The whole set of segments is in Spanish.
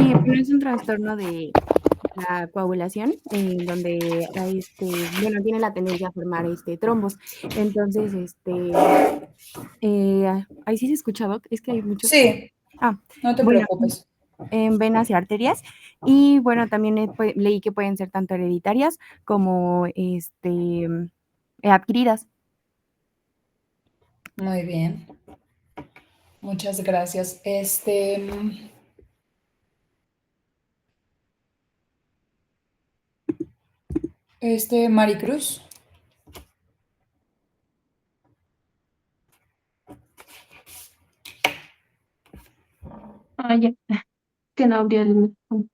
Bueno, es un trastorno de la coagulación, en donde bueno, tiene la tendencia a formar trombos. Entonces, ahí sí se escucha, Doc, es que hay mucho. Sí, Ah, no te bueno, preocupes. en venas y arterias. Y bueno, también leí que pueden ser tanto hereditarias como adquiridas. Muy bien, muchas gracias. Maricruz. Ah, ya, que no abrió el micrófono.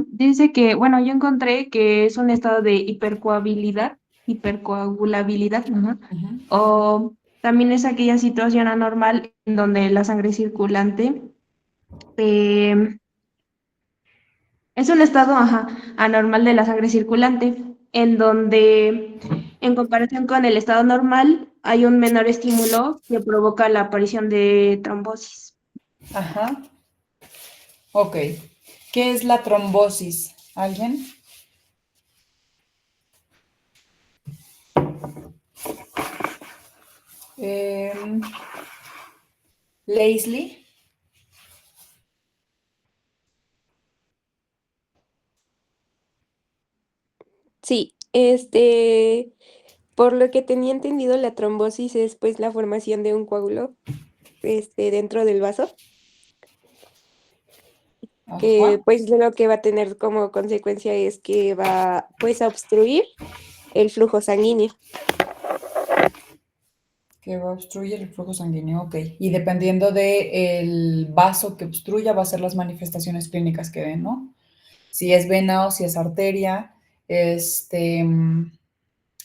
Dice que, bueno, yo encontré que es un estado de hipercoagulabilidad, ajá, Ujú. o también es aquella situación anormal en donde la sangre circulante em, es un estado, ajá, anormal de la sangre circulante, en donde, en comparación con el estado normal, hay un menor estímulo que provoca la aparición de trombosis. Ajá, ok. ¿Qué es la trombosis? ¿Alguien? Em, Leslie. Sí, por lo que tenía entendido, la trombosis es pues la formación de un coágulo, dentro del vaso, que Ajá. pues lo que va a tener como consecuencia es que va pues a obstruir el flujo sanguíneo. Que va a obstruir el flujo sanguíneo, ok. Y dependiendo del vaso que obstruya, va a ser las manifestaciones clínicas que den, ¿no? Si es vena o si es arteria,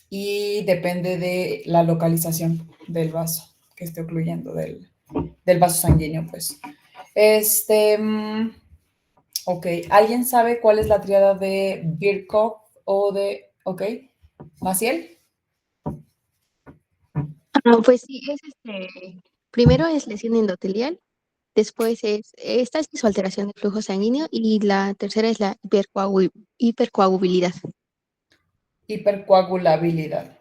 y depende de la localización del vaso que esté ocluyendo, del vaso sanguíneo, pues. Este, mm, ok, ¿alguien sabe cuál es la triada de Birkhoff o de, ok, Maciel? Pues sí, primero es lesión endotelial, después esta es su alteración del flujo sanguíneo y la tercera es la hipercoagulabilidad. Hipercoagulabilidad.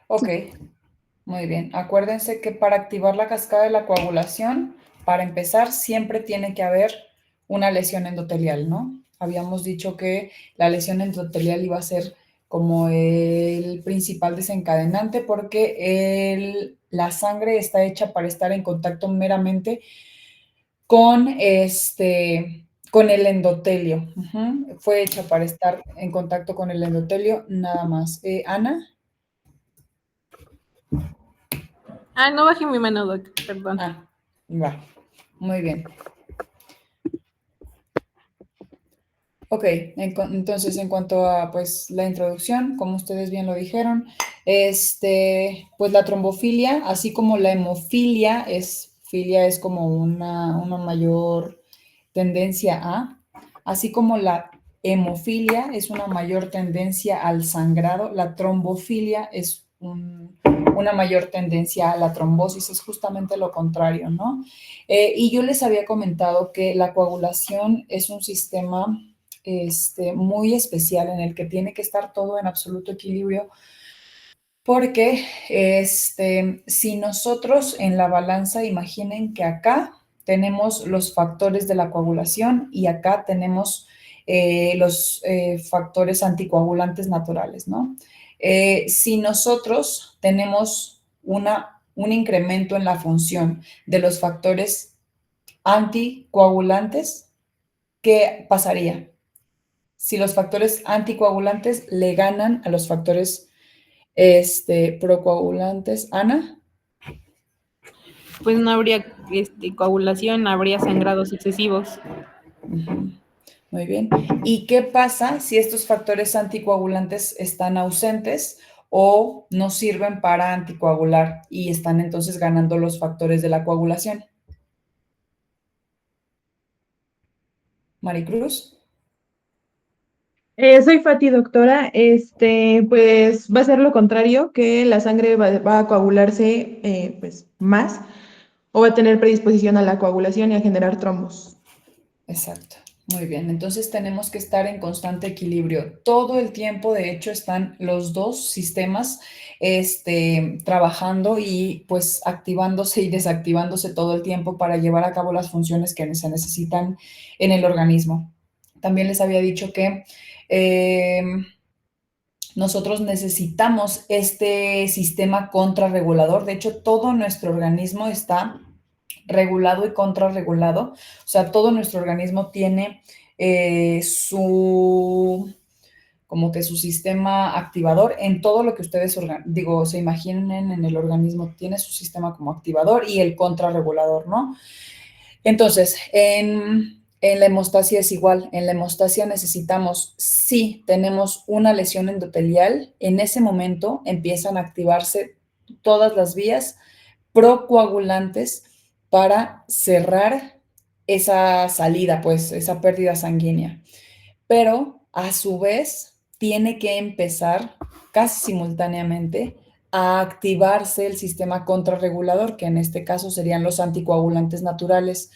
Ok, muy bien. Acuérdense que para activar la cascada de la coagulación, para empezar, siempre tiene que haber una lesión endotelial, ¿no? Habíamos dicho que la lesión endotelial iba a ser como el principal desencadenante porque la sangre está hecha para estar en contacto meramente con con el endotelio. Ujú. Fue hecha para estar en contacto con el endotelio, nada más. Ana. Ah, no bajé mi mano, Doc, perdón. Ah, va. Muy bien. Ok, entonces en cuanto a pues la introducción, como ustedes bien lo dijeron, pues la trombofilia, así como la hemofilia, filia es como una mayor tendencia a, así como la hemofilia es una mayor tendencia al sangrado, la trombofilia es una mayor tendencia a la trombosis, es justamente lo contrario, ¿no? Y yo les había comentado que la coagulación es un sistema muy especial en el que tiene que estar todo en absoluto equilibrio, porque si nosotros en la balanza, imaginen que acá tenemos los factores de la coagulación y acá tenemos los factores anticoagulantes naturales, ¿no? Si nosotros tenemos un incremento en la función de los factores anticoagulantes, ¿qué pasaría? Si los factores anticoagulantes le ganan a los factores procoagulantes. Ana. Pues no habría coagulación, habría sangrados excesivos. Ujú. Muy bien. ¿Y qué pasa si estos factores anticoagulantes están ausentes o no sirven para anticoagular y están entonces ganando los factores de la coagulación? Maricruz. Soy Fati, doctora. Pues va a ser lo contrario, que la sangre va a coagularse pues más o va a tener predisposición a la coagulación y a generar trombos. Exacto. Muy bien. Entonces tenemos que estar en constante equilibrio. Todo el tiempo, de hecho, están los dos sistemas trabajando y pues activándose y desactivándose todo el tiempo para llevar a cabo las funciones que se necesitan en el organismo. También les había dicho que nosotros necesitamos este sistema contrarregulador. De hecho, todo nuestro organismo está regulado y contrarregulado. O sea, todo nuestro organismo tiene como que su sistema activador en todo lo que ustedes, se imaginen en el organismo, tiene su sistema como activador y el contrarregulador, ¿no? Entonces, en la hemostasia es igual. En la hemostasia necesitamos, si tenemos una lesión endotelial, en ese momento empiezan a activarse todas las vías procoagulantes para cerrar esa salida, pues esa pérdida sanguínea. Pero a su vez tiene que empezar casi simultáneamente a activarse el sistema contrarregulador, que en este caso serían los anticoagulantes naturales,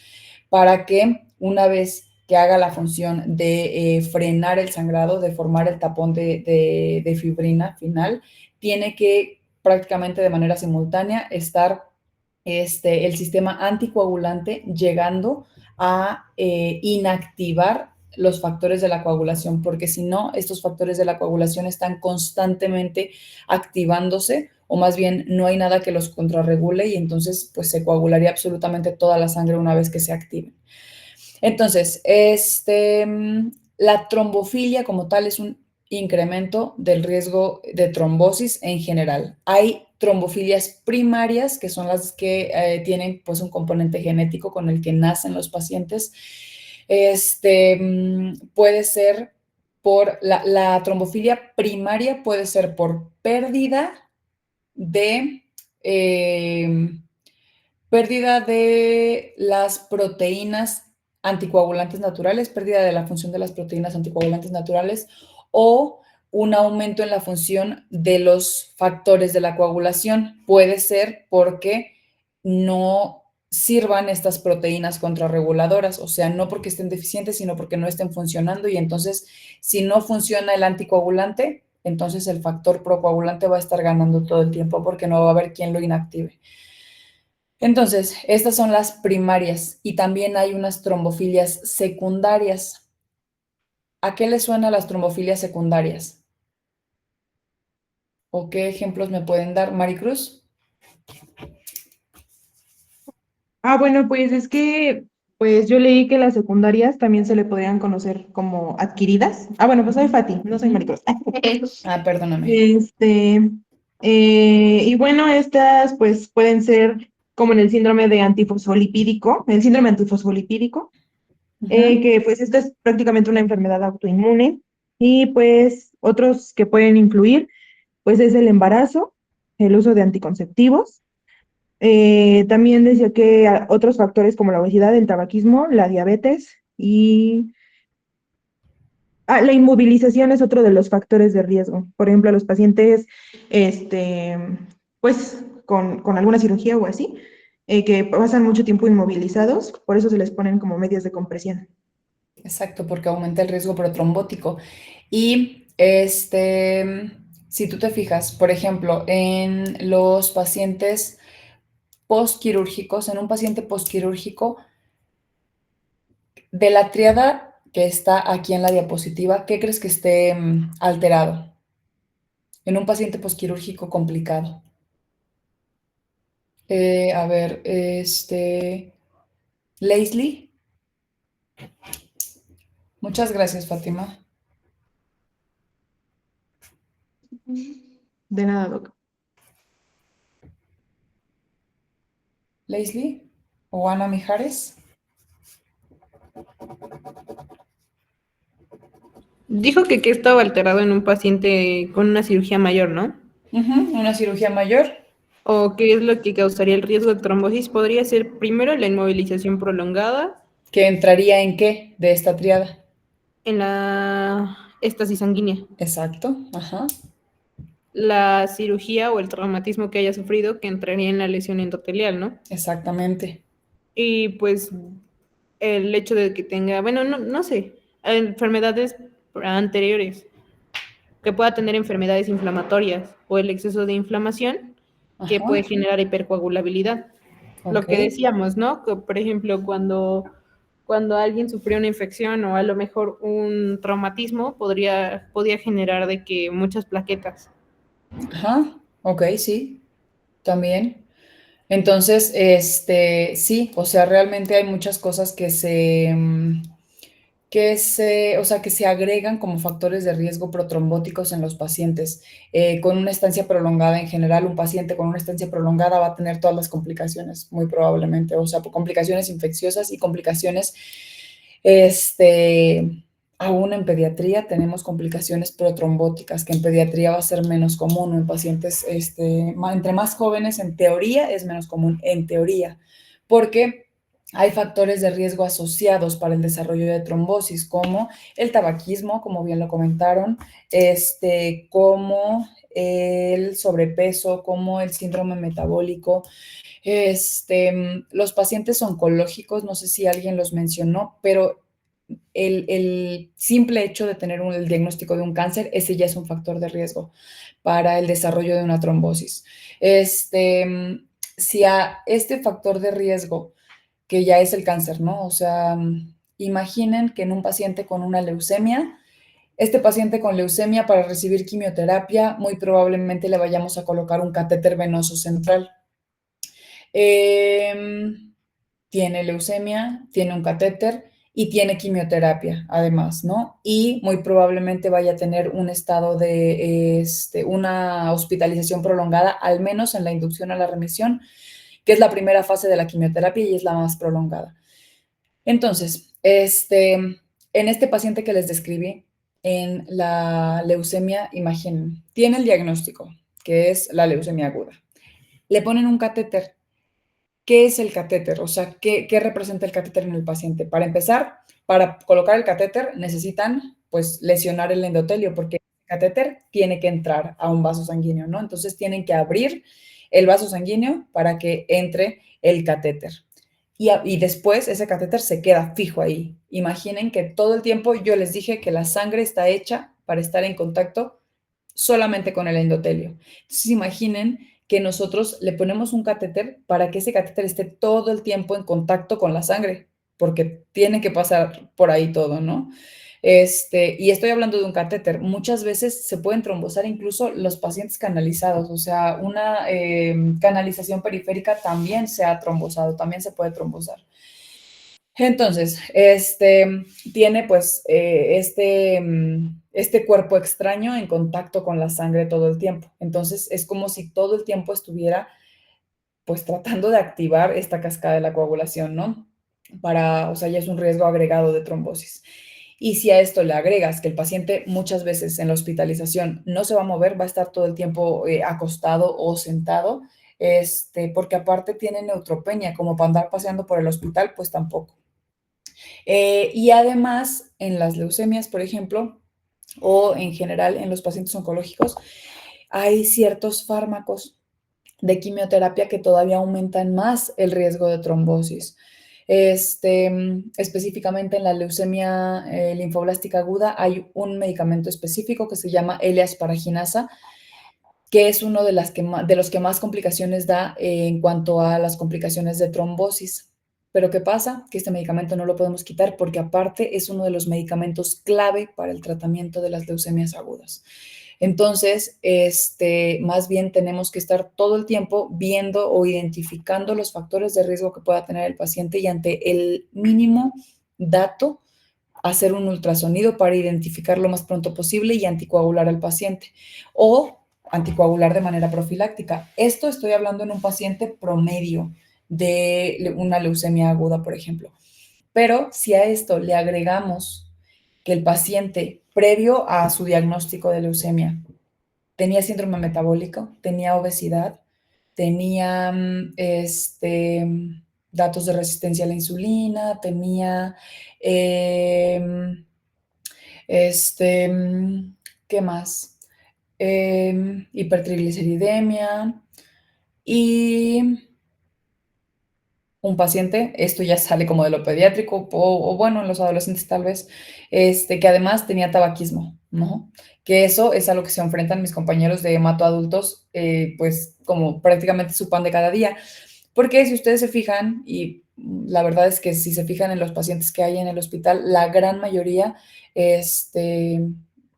para que una vez que haga la función de frenar el sangrado, de formar el tapón de fibrina final, tiene que prácticamente de manera simultánea estar el sistema anticoagulante llegando a inactivar los factores de la coagulación, porque si no, estos factores de la coagulación están constantemente activándose, o más bien no hay nada que los contrarregule y entonces pues se coagularía absolutamente toda la sangre una vez que se activen. Entonces, la trombofilia como tal es un incremento del riesgo de trombosis en general. Hay trombofilias primarias, que son las que tienen pues un componente genético con el que nacen los pacientes. Puede ser por la trombofilia primaria, puede ser por pérdida de las proteínas anticoagulantes naturales, pérdida de la función de las proteínas anticoagulantes naturales o un aumento en la función de los factores de la coagulación. Puede ser porque no sirvan estas proteínas contrarreguladoras, o sea, no porque estén deficientes, sino porque no estén funcionando y entonces si no funciona el anticoagulante, entonces el factor procoagulante va a estar ganando todo el tiempo porque no va a haber quien lo inactive. Entonces, estas son las primarias y también hay unas trombofilias secundarias. ¿A qué les suenan las trombofilias secundarias? ¿O qué ejemplos me pueden dar, Maricruz? Bueno, pues es que pues yo leí que las secundarias también se le podrían conocer como adquiridas. Bueno, pues soy Fati, no soy Maricruz. Perdóname. Y bueno, estas pues pueden ser como en el síndrome de antifosfolipídico, el síndrome antifosfolipídico, que pues esta es prácticamente una enfermedad autoinmune y pues otros que pueden influir pues es el embarazo, el uso de anticonceptivos. También decía que otros factores como la obesidad, el tabaquismo, la diabetes y la inmovilización es otro de los factores de riesgo. Por ejemplo, los pacientes, este, pues, con alguna cirugía o así, que pasan mucho tiempo inmovilizados, por eso se les ponen como medias de compresión. Exacto, porque aumenta el riesgo protrombótico. Y si tú te fijas, por ejemplo, en los pacientes postquirúrgicos, en un paciente postquirúrgico, de la triada que está aquí en la diapositiva, ¿qué crees que esté alterado en un paciente postquirúrgico complicado? A ver, Leslie. Muchas gracias, Fátima. De nada, doc. Leslie o Ana Mijares. Dijo que estaba alterado en un paciente con una cirugía mayor, ¿no? Una cirugía mayor. ¿O qué es lo que causaría el riesgo de trombosis? Podría ser primero la inmovilización prolongada. ¿Que entraría en qué de esta triada? En la éstasis sanguínea. Exacto, ajá. La cirugía o el traumatismo que haya sufrido que entraría en la lesión endotelial, ¿no? Exactamente. Y pues el hecho de que tenga, bueno, no sé, enfermedades anteriores, que pueda tener enfermedades inflamatorias o el exceso de inflamación que Ajá, puede generar hipercoagulabilidad. Lo ok. que decíamos, ¿no? Que, por ejemplo, cuando alguien sufrió una infección o a lo mejor un traumatismo, podía generar de que muchas plaquetas. Ajá, ok, sí, también. Entonces, sí, o sea, realmente hay muchas cosas o sea, que se agregan como factores de riesgo protrombóticos en los pacientes. Con una estancia prolongada en general, un paciente con una estancia prolongada va a tener todas las complicaciones, muy probablemente, o sea, complicaciones infecciosas y complicaciones, este, aún en pediatría tenemos complicaciones protrombóticas, que en pediatría va a ser menos común, en pacientes, entre más jóvenes, en teoría es menos común, en teoría, porque hay factores de riesgo asociados para el desarrollo de trombosis, como el tabaquismo, como bien lo comentaron, como el sobrepeso, como el síndrome metabólico, los pacientes oncológicos, no sé si alguien los mencionó, pero el simple hecho de tener el diagnóstico de un cáncer, ese ya es un factor de riesgo para el desarrollo de una trombosis. Si a este factor de riesgo que ya es el cáncer, ¿no? O sea, imaginen que en un paciente con una leucemia, este paciente con leucemia para recibir quimioterapia, muy probablemente le vayamos a colocar un catéter venoso central. Tiene leucemia, tiene un catéter y tiene quimioterapia, además, ¿no? Y muy probablemente vaya a tener un estado de una hospitalización prolongada, al menos en la inducción a la remisión, que es la primera fase de la quimioterapia y es la más prolongada. Entonces, en este paciente que les describí, en la leucemia, imaginen, tiene el diagnóstico, que es la leucemia aguda. Le ponen un catéter. ¿Qué es el catéter? O sea, ¿qué representa el catéter en el paciente? Para empezar, para colocar el catéter necesitan, pues, lesionar el endotelio, porque el catéter tiene que entrar a un vaso sanguíneo, ¿no? Entonces tienen que abrir el vaso sanguíneo para que entre el catéter. Y después ese catéter se queda fijo ahí. Imaginen que todo el tiempo yo les dije que la sangre está hecha para estar en contacto solamente con el endotelio. Entonces imaginen que nosotros le ponemos un catéter para que ese catéter esté todo el tiempo en contacto con la sangre, porque tiene que pasar por ahí todo, ¿no? Y estoy hablando de un catéter. Muchas veces se pueden trombosar incluso los pacientes canalizados, o sea, una canalización periférica también se ha trombosado, también se puede trombosar. Entonces, tiene pues este cuerpo extraño en contacto con la sangre todo el tiempo. Entonces, es como si todo el tiempo estuviera pues tratando de activar esta cascada de la coagulación, ¿no? O sea, ya es un riesgo agregado de trombosis. Y si a esto le agregas que el paciente muchas veces en la hospitalización no se va a mover, va a estar todo el tiempo acostado o sentado, porque aparte tiene neutropenia, como para andar paseando por el hospital, pues tampoco. Y además, en las leucemias, por ejemplo, o en general en los pacientes oncológicos, hay ciertos fármacos de quimioterapia que todavía aumentan más el riesgo de trombosis. Específicamente en la leucemia linfoblástica aguda hay un medicamento específico que se llama L-asparaginasa, que es uno de los que más complicaciones da en cuanto a las complicaciones de trombosis. Pero ¿qué pasa? Que este medicamento no lo podemos quitar porque aparte es uno de los medicamentos clave para el tratamiento de las leucemias agudas. Entonces, más bien tenemos que estar todo el tiempo viendo o identificando los factores de riesgo que pueda tener el paciente y ante el mínimo dato, hacer un ultrasonido para identificar lo más pronto posible y anticoagular al paciente. O anticoagular de manera profiláctica. Esto estoy hablando en un paciente promedio de una leucemia aguda, por ejemplo. Pero si a esto le agregamos que el paciente, previo a su diagnóstico de leucemia, tenía síndrome metabólico, tenía obesidad, tenía datos de resistencia a la insulina, tenía ¿qué más? Hipertrigliceridemia y un paciente, esto ya sale como de lo pediátrico o bueno, en los adolescentes tal vez, que además tenía tabaquismo, ¿no? Que eso es a lo que se enfrentan mis compañeros de hematoadultos, pues como prácticamente su pan de cada día. Porque si ustedes se fijan, y la verdad es que si se fijan en los pacientes que hay en el hospital, la gran mayoría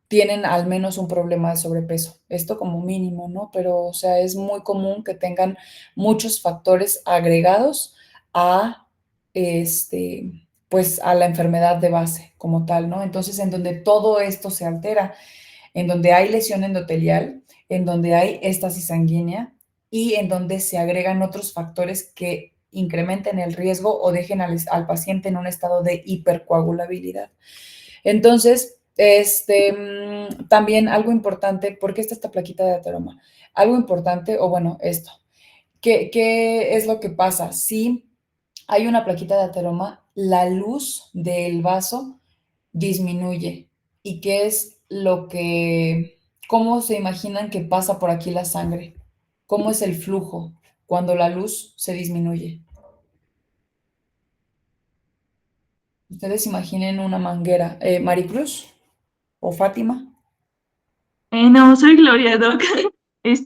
tienen al menos un problema de sobrepeso. Esto como mínimo, ¿no? Pero, o sea, es muy común que tengan muchos factores agregados a, pues, a la enfermedad de base como tal, ¿no? Entonces, en donde todo esto se altera, en donde hay lesión endotelial, en donde hay éstasis sanguínea y en donde se agregan otros factores que incrementen el riesgo o dejen al paciente en un estado de hipercoagulabilidad. Entonces, también algo importante, ¿por qué está esta plaquita de ateroma? Algo importante, o bueno, esto, ¿qué es lo que pasa? Si hay una plaquita de ateroma, la luz del vaso disminuye. ¿Y qué es cómo se imaginan que pasa por aquí la sangre? ¿Cómo es el flujo cuando la luz se disminuye? Ustedes imaginen una manguera. Maricruz o Fátima. No, soy Gloria, Doc. Yo Ok.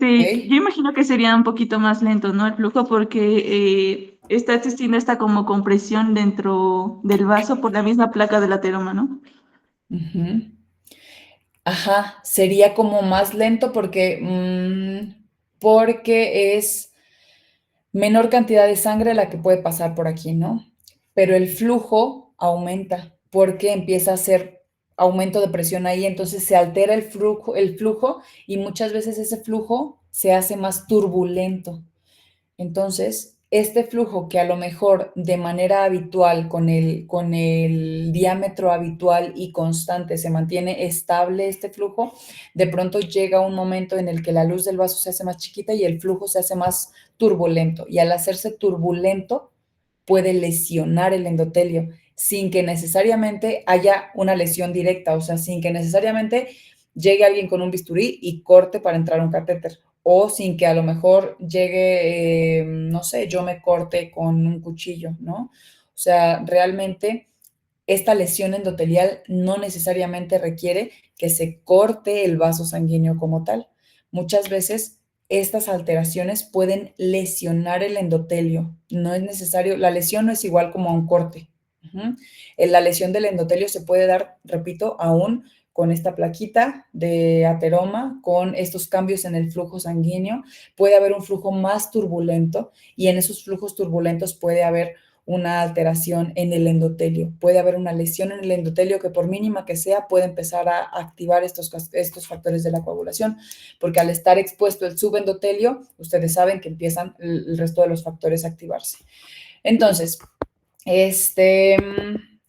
imagino que sería un poquito más lento, ¿no? El flujo porque está existiendo esta como compresión dentro del vaso por la misma placa del ateroma, ¿no? Ujú. Ajá, sería como más lento porque es menor cantidad de sangre la que puede pasar por aquí, ¿no? Pero el flujo aumenta porque empieza a ser aumento de presión ahí, entonces se altera el flujo y muchas veces ese flujo se hace más turbulento. Entonces, este flujo que a lo mejor de manera habitual, con el diámetro habitual y constante, se mantiene estable este flujo, de pronto llega un momento en el que la luz del vaso se hace más chiquita y el flujo se hace más turbulento. Y al hacerse turbulento, puede lesionar el endotelio sin que necesariamente haya una lesión directa, o sea, sin que necesariamente llegue alguien con un bisturí y corte para entrar un catéter o sin que a lo mejor llegue, no sé, yo me corte con un cuchillo, ¿no? O sea, realmente esta lesión endotelial no necesariamente requiere que se corte el vaso sanguíneo como tal. Muchas veces estas alteraciones pueden lesionar el endotelio. No es necesario, la lesión no es igual como a un corte. La lesión del endotelio se puede dar, repito, aún con esta plaquita de ateroma, con estos cambios en el flujo sanguíneo, puede haber un flujo más turbulento y en esos flujos turbulentos puede haber una alteración en el endotelio, puede haber una lesión en el endotelio que por mínima que sea puede empezar a activar estos factores de la coagulación, porque al estar expuesto el subendotelio, ustedes saben que empiezan el resto de los factores a activarse. Entonces,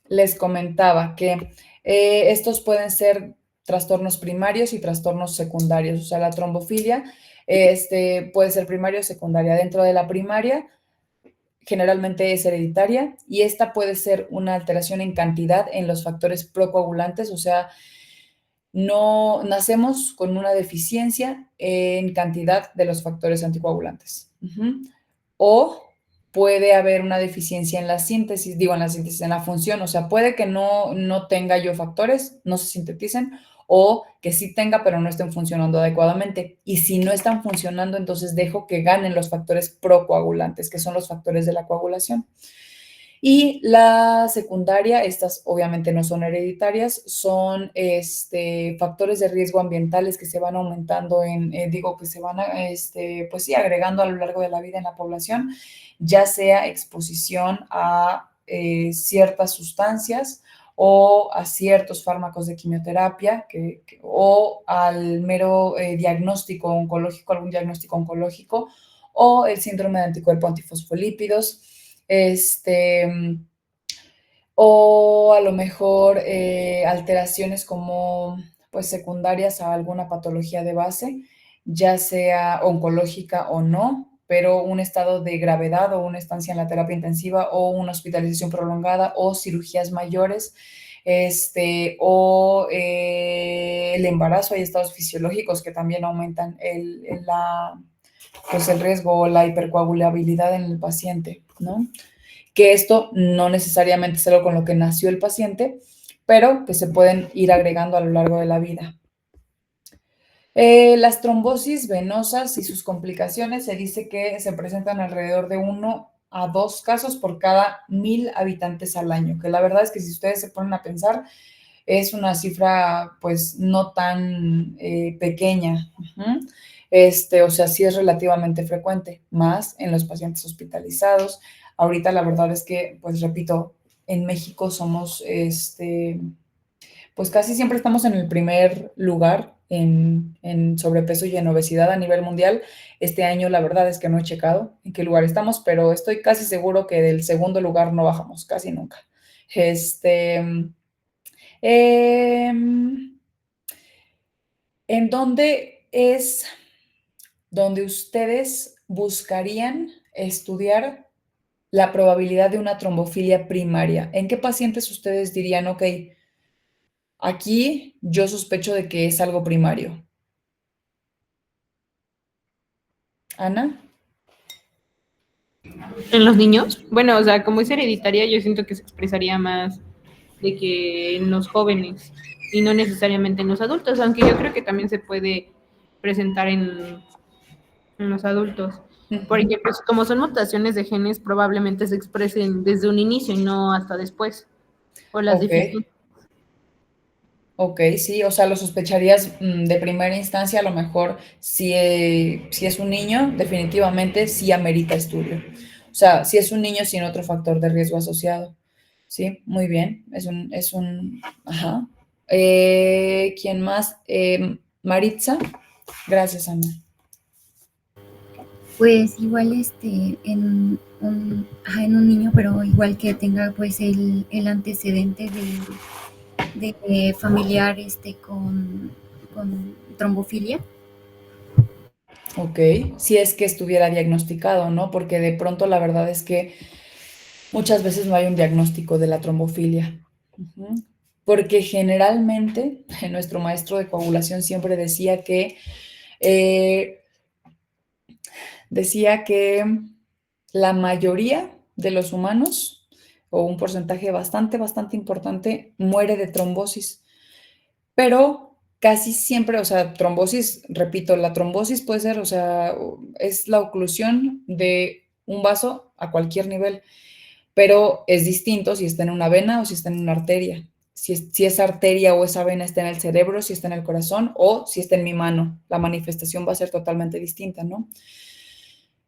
les comentaba que estos pueden ser trastornos primarios y trastornos secundarios, o sea, la trombofilia puede ser primaria o secundaria. Dentro de la primaria, generalmente es hereditaria y esta puede ser una alteración en cantidad en los factores procoagulantes, o sea, no nacemos con una deficiencia en cantidad de los factores anticoagulantes. O puede haber una deficiencia en la síntesis, en la función, o sea, puede que no tenga yo factores, no se sinteticen, o que sí tenga, pero no estén funcionando adecuadamente. Y si no están funcionando, entonces dejo que ganen los factores procoagulantes, que son los factores de la coagulación. Y la secundaria, estas obviamente no son hereditarias, son factores de riesgo ambientales que se van aumentando que se van, pues sí, agregando a lo largo de la vida en la población, ya sea exposición a ciertas sustancias o a ciertos fármacos de quimioterapia o al mero diagnóstico oncológico, algún diagnóstico oncológico o el síndrome de anticuerpo antifosfolípidos, o a lo mejor alteraciones como pues secundarias a alguna patología de base, ya sea oncológica o no, pero un estado de gravedad o una estancia en la terapia intensiva o una hospitalización prolongada o cirugías mayores, o el embarazo. Hay estados fisiológicos que también aumentan pues el riesgo o la hipercoagulabilidad en el paciente, ¿no? que esto no necesariamente es algo con lo que nació el paciente, pero que se pueden ir agregando a lo largo de la vida. Las trombosis venosas y sus complicaciones se dice que se presentan alrededor de 1 a 2 casos por cada 1000 habitantes al año, que la verdad es que si ustedes se ponen a pensar, es una cifra pues no tan pequeña. O sea, sí es relativamente frecuente, más en los pacientes hospitalizados. Ahorita la verdad es que, pues repito, en México somos pues casi siempre estamos en el primer lugar en sobrepeso y en obesidad a nivel mundial. Este año la verdad es que no he checado en qué lugar estamos, pero estoy casi seguro que del segundo lugar no bajamos, casi nunca. ¿En dónde es donde ustedes buscarían estudiar la probabilidad de una trombofilia primaria? ¿En qué pacientes ustedes dirían, ok, aquí yo sospecho de que es algo primario? Ana. En los niños, bueno, o sea, como es hereditaria, yo siento que se expresaría más de que en los jóvenes y no necesariamente en los adultos, aunque yo creo que también se puede presentar en los adultos. Porque pues como son mutaciones de genes, probablemente se expresen desde un inicio y no hasta después. O las Ok, deficiencias. ok, sí, o sea, lo sospecharías de primera instancia, a lo mejor si es un niño, definitivamente sí amerita estudio. O sea, si es un niño sin otro factor de riesgo asociado. Sí, muy bien, ajá. ¿Quién más? Maritza. Gracias, Ana. Pues igual en un niño, pero igual que tenga pues el antecedente de familiar con trombofilia. Ok, si es que estuviera diagnosticado, ¿no? Porque de pronto la verdad es que muchas veces no hay un diagnóstico de la trombofilia. Porque generalmente nuestro maestro de coagulación siempre eh, decía que la mayoría de los humanos, o un porcentaje bastante, bastante importante, muere de trombosis. Pero casi siempre, o sea, trombosis, repito, la trombosis puede ser, o sea, es la oclusión de un vaso a cualquier nivel, pero es distinto si está en una vena o si está en una arteria. Si esa arteria o esa vena está en el cerebro, si está en el corazón o si está en mi mano. La manifestación va a ser totalmente distinta, ¿no?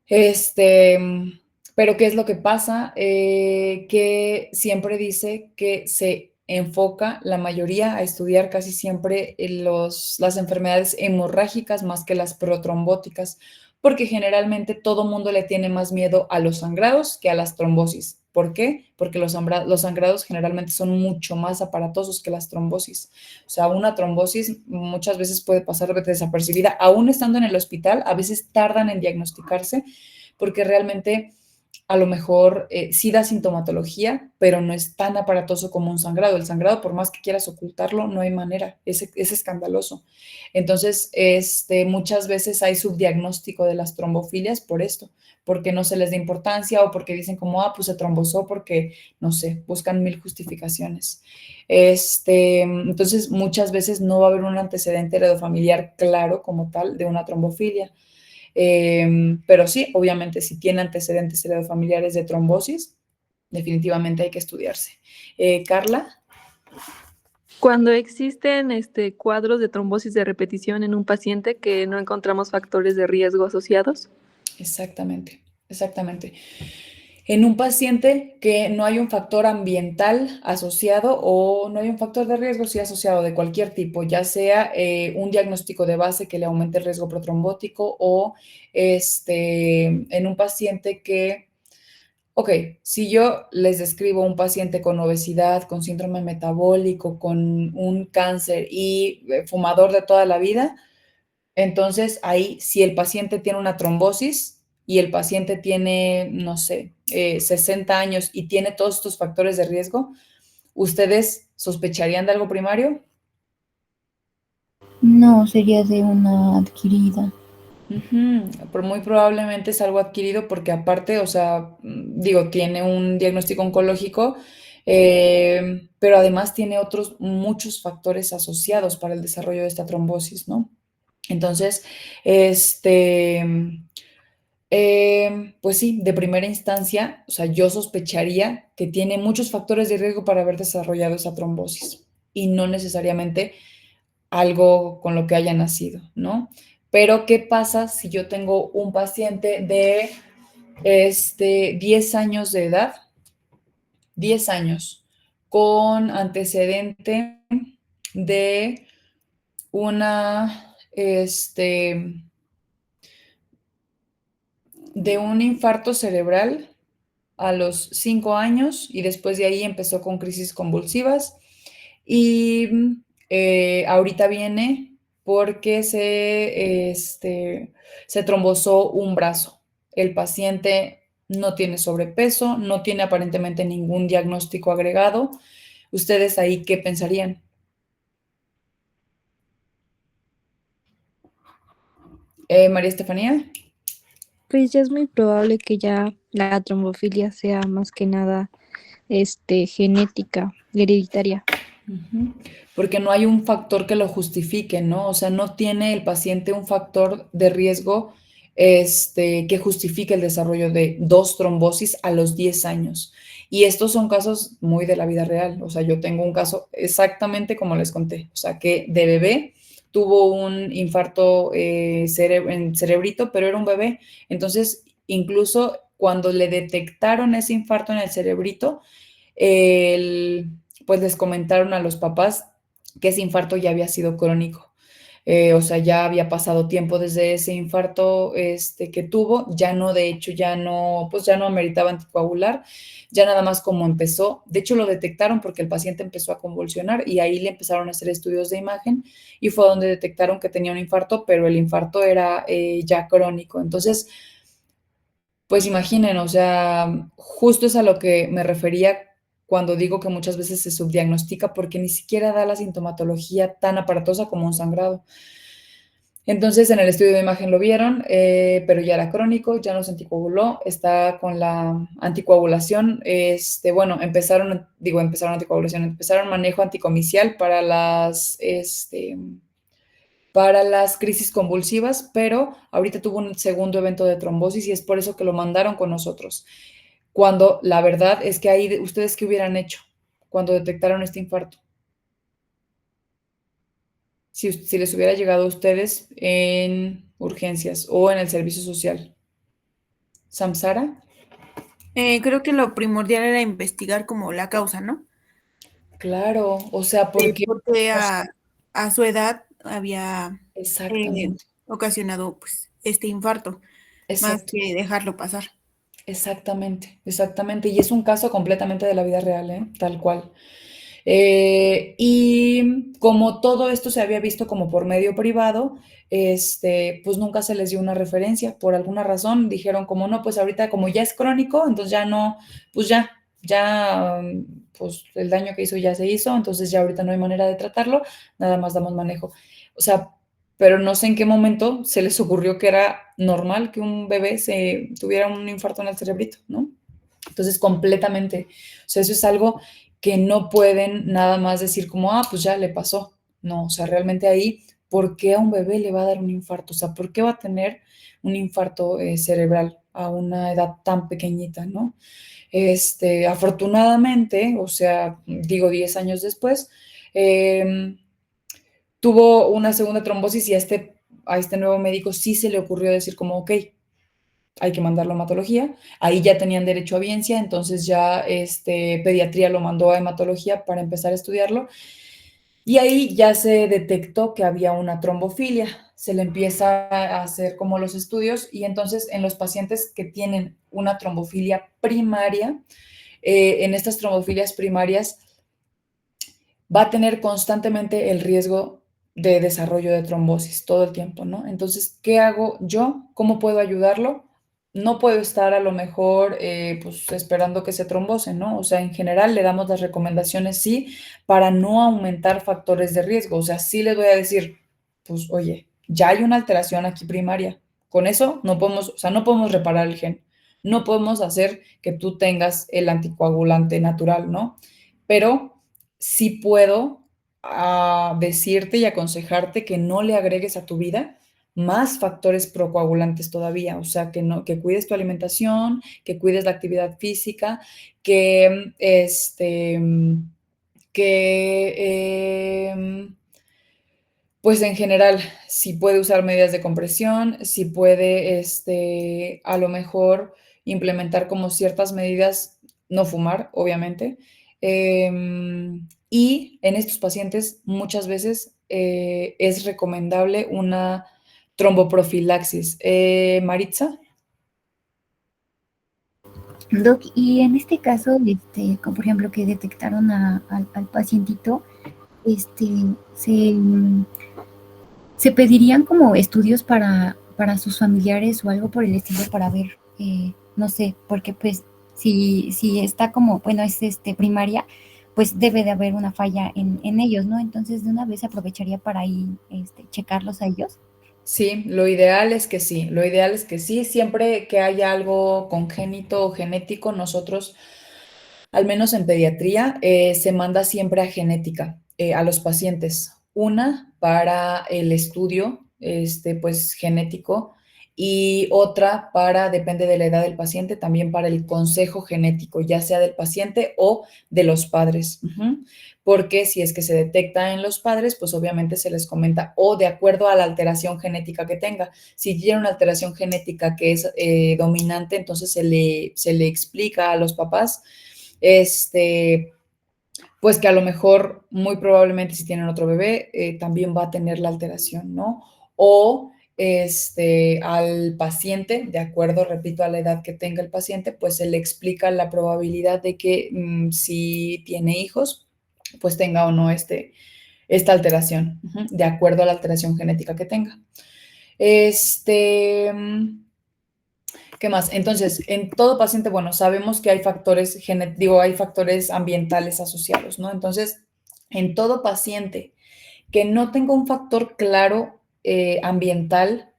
Pero ¿qué es lo que pasa? Que siempre dice que se enfoca la mayoría a estudiar casi siempre las enfermedades hemorrágicas más que las protrombóticas, porque generalmente todo mundo le tiene más miedo a los sangrados que a las trombosis. ¿Por qué? Porque los sangrados generalmente son mucho más aparatosos que las trombosis. O sea, una trombosis muchas veces puede pasar desapercibida, aún estando en el hospital, a veces tardan en diagnosticarse porque realmente a lo mejor sí da sintomatología, pero no es tan aparatoso como un sangrado. El sangrado, por más que quieras ocultarlo, no hay manera, es escandaloso. Entonces, muchas veces hay subdiagnóstico de las trombofilias por esto, porque no se les da importancia o porque dicen como, pues se trombosó porque, no sé, buscan mil justificaciones. Entonces, muchas veces no va a haber un antecedente heredofamiliar claro como tal de una trombofilia. Pero sí, obviamente, si tiene antecedentes heredofamiliares de trombosis, definitivamente hay que estudiarse. Carla. Cuando existen cuadros de trombosis de repetición en un paciente que no encontramos factores de riesgo asociados. Exactamente, exactamente. En un paciente que no hay un factor ambiental asociado o no hay un factor de riesgo sí asociado de cualquier tipo, ya sea un diagnóstico de base que le aumente el riesgo protrombótico o en un paciente que, ok, si yo les describo un paciente con obesidad, con síndrome metabólico, con un cáncer y fumador de toda la vida, entonces ahí si el paciente tiene una trombosis, y el paciente tiene, no sé, 60 años y tiene todos estos factores de riesgo, ¿ustedes sospecharían de algo primario? No, sería de una adquirida. Pero muy probablemente es algo adquirido porque aparte, o sea, digo, tiene un diagnóstico oncológico, pero además tiene otros muchos factores asociados para el desarrollo de esta trombosis, ¿no? Entonces, este, pues sí, de primera instancia, o sea, yo sospecharía que tiene muchos factores de riesgo para haber desarrollado esa trombosis y no necesariamente algo con lo que haya nacido, ¿no? Pero, ¿qué pasa si yo tengo un paciente de 10 años de edad, 10 años, con antecedente de una, de un infarto cerebral a los 5 años y después de ahí empezó con crisis convulsivas y ahorita viene porque se trombosó un brazo. El paciente no tiene sobrepeso, no tiene aparentemente ningún diagnóstico agregado. ¿Ustedes ahí qué pensarían? María Estefanía. Pues ya es muy probable que ya la trombofilia sea más que nada genética, hereditaria. Porque no hay un factor que lo justifique, ¿no? O sea, no tiene el paciente un factor de riesgo que justifique el desarrollo de 2 trombosis a los 10 años. Y estos son casos muy de la vida real. O sea, yo tengo un caso exactamente como les conté. O sea, que de bebé tuvo un infarto en cerebrito, pero era un bebé. Entonces, incluso cuando le detectaron ese infarto en el cerebrito, pues les comentaron a los papás que ese infarto ya había sido crónico. O sea, ya había pasado tiempo desde ese infarto que tuvo, ya no, de hecho, ya no, pues ya no ameritaba anticoagular, ya nada más como empezó. De hecho, lo detectaron porque el paciente empezó a convulsionar y ahí le empezaron a hacer estudios de imagen y fue donde detectaron que tenía un infarto, pero el infarto era ya crónico. Entonces, pues imaginen, o sea, justo es a lo que me refería cuando digo que muchas veces se subdiagnostica porque ni siquiera da la sintomatología tan aparatosa como un sangrado. Entonces, en el estudio de imagen lo vieron, pero ya era crónico, ya no se anticoaguló, está con la anticoagulación. Bueno, empezaron anticoagulación, empezaron manejo anticomicial para las crisis convulsivas, pero ahorita tuvo un segundo evento de trombosis y es por eso que lo mandaron con nosotros. Cuando la verdad es que ahí, ¿ustedes qué hubieran hecho cuando detectaron este infarto? Si les hubiera llegado a ustedes en urgencias o en el servicio social. ¿Samsara? Creo que lo primordial era investigar como la causa, ¿no? Claro, o sea, porque a su edad había exactamente. ocasionado pues este infarto, más Exacto. que dejarlo pasar. Exactamente, exactamente. Y es un caso completamente de la vida real, tal cual. Y como todo esto se había visto como por medio privado, pues nunca se les dio una referencia. Por alguna razón dijeron como no, pues ahorita como ya es crónico, entonces ya no, pues pues el daño que hizo ya se hizo, entonces ya ahorita no hay manera de tratarlo, nada más damos manejo. O sea, pero no sé en qué momento se les ocurrió que era normal que un bebé tuviera un infarto en el cerebrito, ¿no? Entonces, completamente. O sea, eso es algo que no pueden nada más decir como, pues ya le pasó. No, o sea, realmente ahí, ¿por qué a un bebé le va a dar un infarto? O sea, ¿por qué va a tener un infarto cerebral a una edad tan pequeñita, ¿no? Afortunadamente, o sea, digo 10 años después, tuvo una segunda trombosis y a este nuevo médico sí se le ocurrió decir como, ok, hay que mandarlo a hematología. Ahí ya tenían derecho a biencia, entonces ya pediatría lo mandó a hematología para empezar a estudiarlo. Y ahí ya se detectó que había una trombofilia. Se le empieza a hacer como los estudios y entonces en los pacientes que tienen una trombofilia primaria, en estas trombofilias primarias va a tener constantemente el riesgo de desarrollo de trombosis todo el tiempo, ¿no? Entonces, ¿qué hago yo? ¿Cómo puedo ayudarlo? No puedo estar a lo mejor pues esperando que se trombose, ¿no? O sea, en general le damos las recomendaciones, sí, para no aumentar factores de riesgo. O sea, sí les voy a decir, pues, oye, ya hay una alteración aquí primaria, Con eso no podemos, o sea, no podemos reparar el gen. No podemos hacer que tú tengas el anticoagulante natural, ¿no? Pero sí puedo decirte y aconsejarte que no le agregues a tu vida más factores procoagulantes todavía, o sea, que cuides tu alimentación, que cuides la actividad física, que pues en general, si puede usar medidas de compresión, si puede, a lo mejor implementar como ciertas medidas, no fumar, obviamente. Y en estos pacientes muchas veces es recomendable una tromboprofilaxis. Maritza. Doc, y en este caso, como por ejemplo que detectaron al pacientito, este, se, se pedirían como estudios para sus familiares o algo por el estilo para ver, no sé, porque pues si está como, bueno, es primaria, pues debe de haber una falla en ellos, ¿no? Entonces de una vez aprovecharía para ahí checarlos a ellos. Sí, lo ideal es que sí, lo ideal es que sí, siempre que haya algo congénito o genético, nosotros, al menos en pediatría, se manda siempre a genética a los pacientes. Una para el estudio, pues genético, y otra para, depende de la edad del paciente, también para el consejo genético, ya sea del paciente o de los padres. Porque si es que se detecta en los padres, pues obviamente se les comenta, o de acuerdo a la alteración genética que tenga. Si tiene una alteración genética que es dominante, entonces se le explica a los papás, pues que a lo mejor, muy probablemente si tienen otro bebé, también va a tener la alteración, ¿no? O al paciente, de acuerdo, repito, a la edad que tenga el paciente, pues se le explica la probabilidad de que si tiene hijos, pues tenga o no esta alteración, de acuerdo a la alteración genética que tenga. ¿Qué más? Entonces, en todo paciente, bueno, sabemos que hay factores, hay factores ambientales asociados, ¿no? Entonces, en todo paciente que no tenga un factor claro ambiental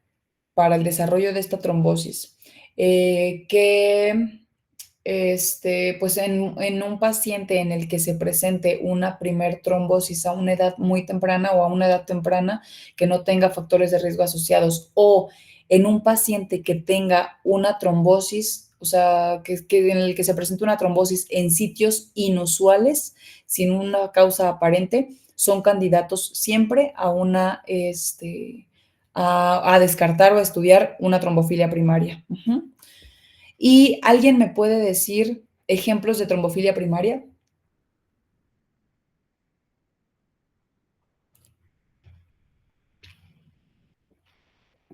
para el desarrollo de esta trombosis, pues en un paciente en el que se presente una primer trombosis a una edad muy temprana o a una edad temprana que no tenga factores de riesgo asociados, o en un paciente que tenga una trombosis, o sea, en el que se presente una trombosis en sitios inusuales, sin una causa aparente, son candidatos siempre a a descartar o a estudiar una trombofilia primaria. ¿Y alguien me puede decir ejemplos de trombofilia primaria?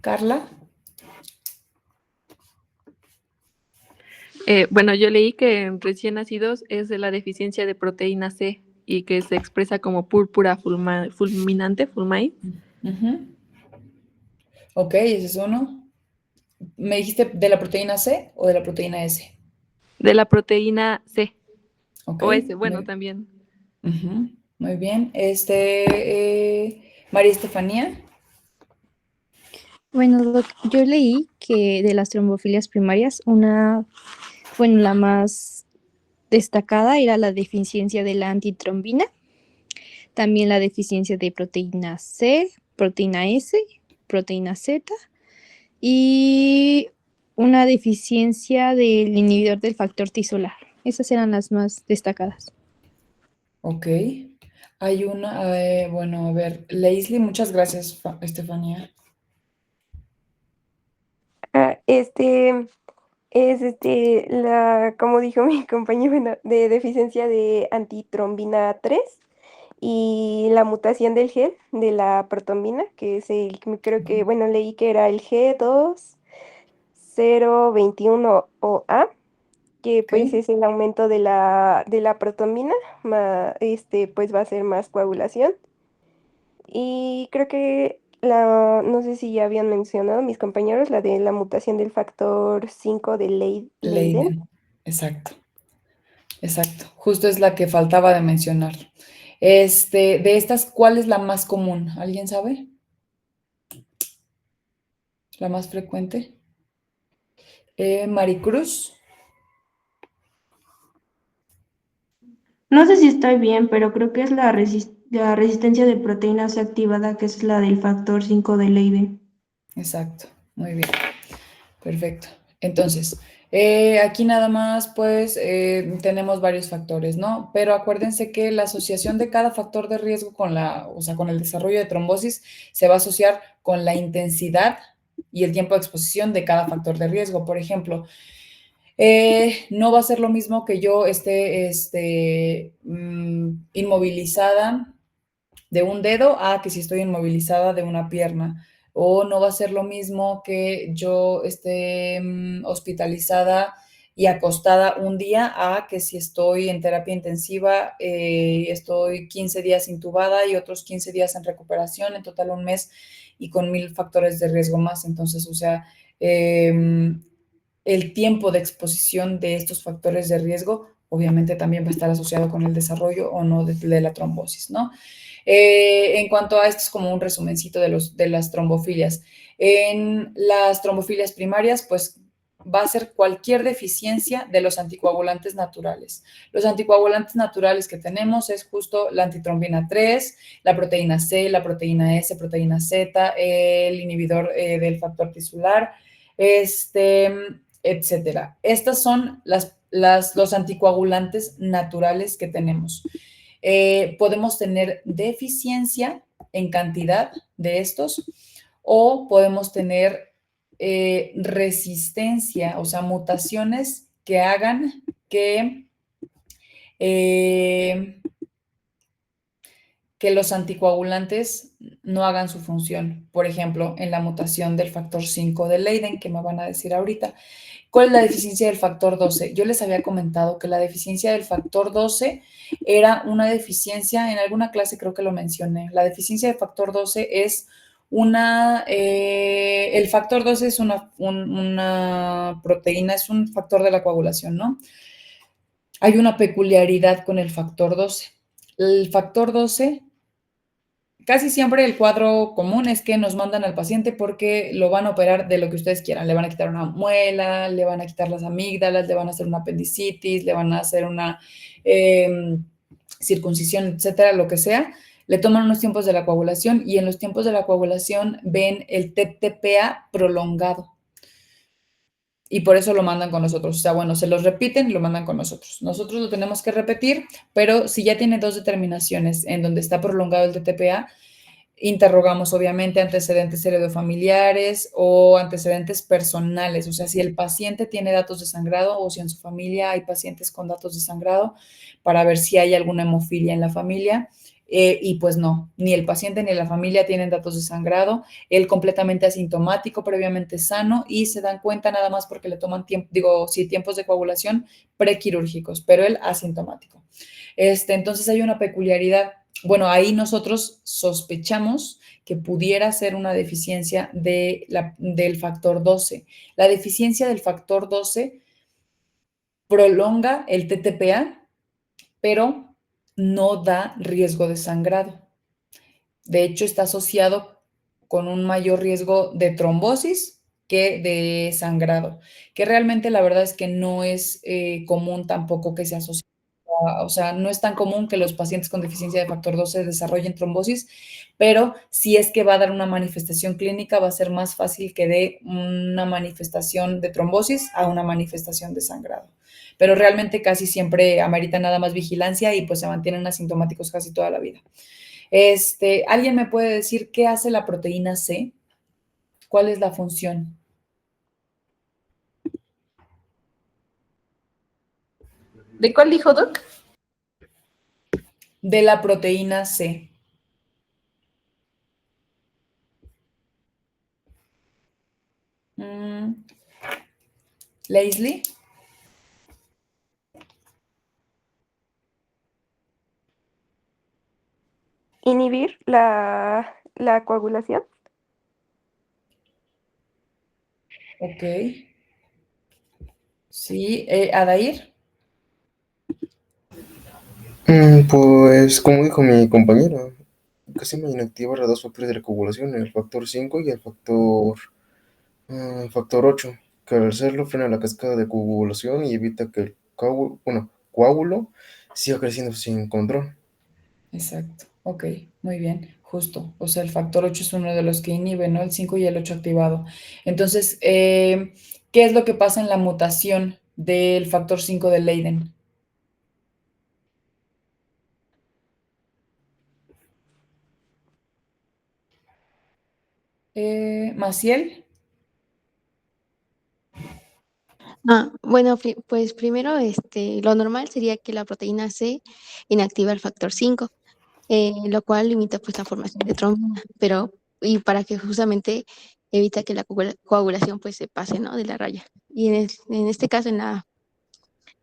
Carla. Bueno, yo leí que en recién nacidos es de la deficiencia de proteína C y que se expresa como púrpura fulminante, fulmine. Ok, ese es uno. ¿Me dijiste de la proteína C o de la proteína S? De la proteína C. Okay, O S, bueno, también. Muy bien. María Estefanía. Bueno, Doc, yo leí que de las trombofilias primarias, la más destacada era la deficiencia de la antitrombina, también la deficiencia de proteína C, proteína S, proteína Z y una deficiencia del inhibidor del factor T solar. Esas eran las más destacadas. Ok. Hay una, bueno, a ver, Leslie, muchas gracias, Estefanía. Como dijo mi compañero, de deficiencia de antitrombina 3 y la mutación del gen de la protombina, que es creo que, bueno, leí que era el G2021OA, que pues es el aumento de la protombina, pues va a ser más coagulación. Y creo que no sé si ya habían mencionado mis compañeros, la de la mutación del factor 5 de Leiden. Exacto. Justo es la que faltaba de mencionar. De estas, ¿cuál es la más común? ¿Alguien sabe? la más frecuente. Maricruz. No sé si estoy bien, pero creo que es la resistencia de proteínas activada, que es la del factor 5 de Leiden. Exacto, muy bien. Perfecto. Entonces, aquí nada más, pues, tenemos varios factores, ¿no? Pero acuérdense que la asociación de cada factor de riesgo o sea, con el desarrollo de trombosis se va a asociar con la intensidad y el tiempo de exposición de cada factor de riesgo. Por ejemplo, no va a ser lo mismo que yo esté inmovilizada de un dedo a que si estoy inmovilizada de una pierna. O no va a ser lo mismo que yo esté hospitalizada y acostada un día a que si estoy en terapia intensiva, estoy 15 días intubada y otros 15 días en recuperación, en total un mes y con 1000 factores de riesgo más. Entonces, o sea, el tiempo de exposición de estos factores de riesgo obviamente también va a estar asociado con el desarrollo o no de la trombosis, ¿no? En cuanto a esto es como un resumencito de las trombofilias. En las trombofilias primarias, pues va a ser cualquier deficiencia de los anticoagulantes naturales. Los anticoagulantes naturales que tenemos es justo la antitrombina 3, la proteína C, la proteína S, proteína Z, el inhibidor del factor tisular, etcétera. Estas son los anticoagulantes naturales que tenemos. Podemos tener deficiencia en cantidad de estos o podemos tener resistencia, o sea, mutaciones que hagan que los anticoagulantes no hagan su función. Por ejemplo, en la mutación del factor 5 de Leiden, que me van a decir ahorita. ¿Cuál es la deficiencia del factor 12? Yo les había comentado que la deficiencia del factor 12 era una deficiencia, en alguna clase creo que lo mencioné. La deficiencia del factor 12 es el factor 12 es una proteína, es un factor de la coagulación, ¿no? Hay una peculiaridad con el factor 12. El factor 12, casi siempre el cuadro común es que nos mandan al paciente porque lo van a operar de lo que ustedes quieran. Le van a quitar una muela, le van a quitar las amígdalas, le van a hacer una apendicitis, le van a hacer una circuncisión, etcétera, lo que sea. Le toman unos tiempos de la coagulación y en los tiempos de la coagulación ven el TTPA prolongado. Y por eso lo mandan con nosotros. O sea, bueno, se los repiten y lo mandan con nosotros. Nosotros lo tenemos que repetir, pero si ya tiene 2 determinaciones en donde está prolongado el TTPA, interrogamos obviamente antecedentes heredofamiliares o antecedentes personales. O sea, si el paciente tiene datos de sangrado o si en su familia hay pacientes con datos de sangrado para ver si hay alguna hemofilia en la familia. Y pues no, ni el paciente ni la familia tienen datos de sangrado, él completamente asintomático, previamente sano y se dan cuenta nada más porque le toman tiempos de coagulación prequirúrgicos, pero él asintomático. Entonces hay una peculiaridad. Bueno, ahí nosotros sospechamos que pudiera ser una deficiencia del factor 12. La deficiencia del factor 12 prolonga el TTPA, pero no da riesgo de sangrado. De hecho, está asociado con un mayor riesgo de trombosis que de sangrado, que realmente la verdad es que no es común tampoco que se asocie. O sea, no es tan común que los pacientes con deficiencia de factor 12 desarrollen trombosis, pero si es que va a dar una manifestación clínica, va a ser más fácil que dé una manifestación de trombosis a una manifestación de sangrado. Pero realmente casi siempre amerita nada más vigilancia y pues se mantienen asintomáticos casi toda la vida. ¿Alguien me puede decir qué hace la proteína C? ¿Cuál es la función? ¿De cuál dijo, Doc? De la proteína C. Leslie. Inhibir la coagulación. Ok. Sí, Adair. Pues como dijo mi compañera, casi me inactiva los dos factores de la coagulación, el factor 5 y el factor Factor 8, que al hacerlo frena la cascada de coagulación y evita que el coágulo siga creciendo sin control. Exacto. Ok, muy bien, justo. O sea, el factor 8 es uno de los que inhibe, ¿no? El 5 y el 8 activado. Entonces, ¿qué es lo que pasa en la mutación del factor 5 de Leiden? Maciel. Bueno, pues primero, lo normal sería que la proteína C inactiva el factor 5, lo cual limita pues la formación de trombina, y para que justamente evita que la coagulación pues se pase, ¿no? De la raya. Y en este caso,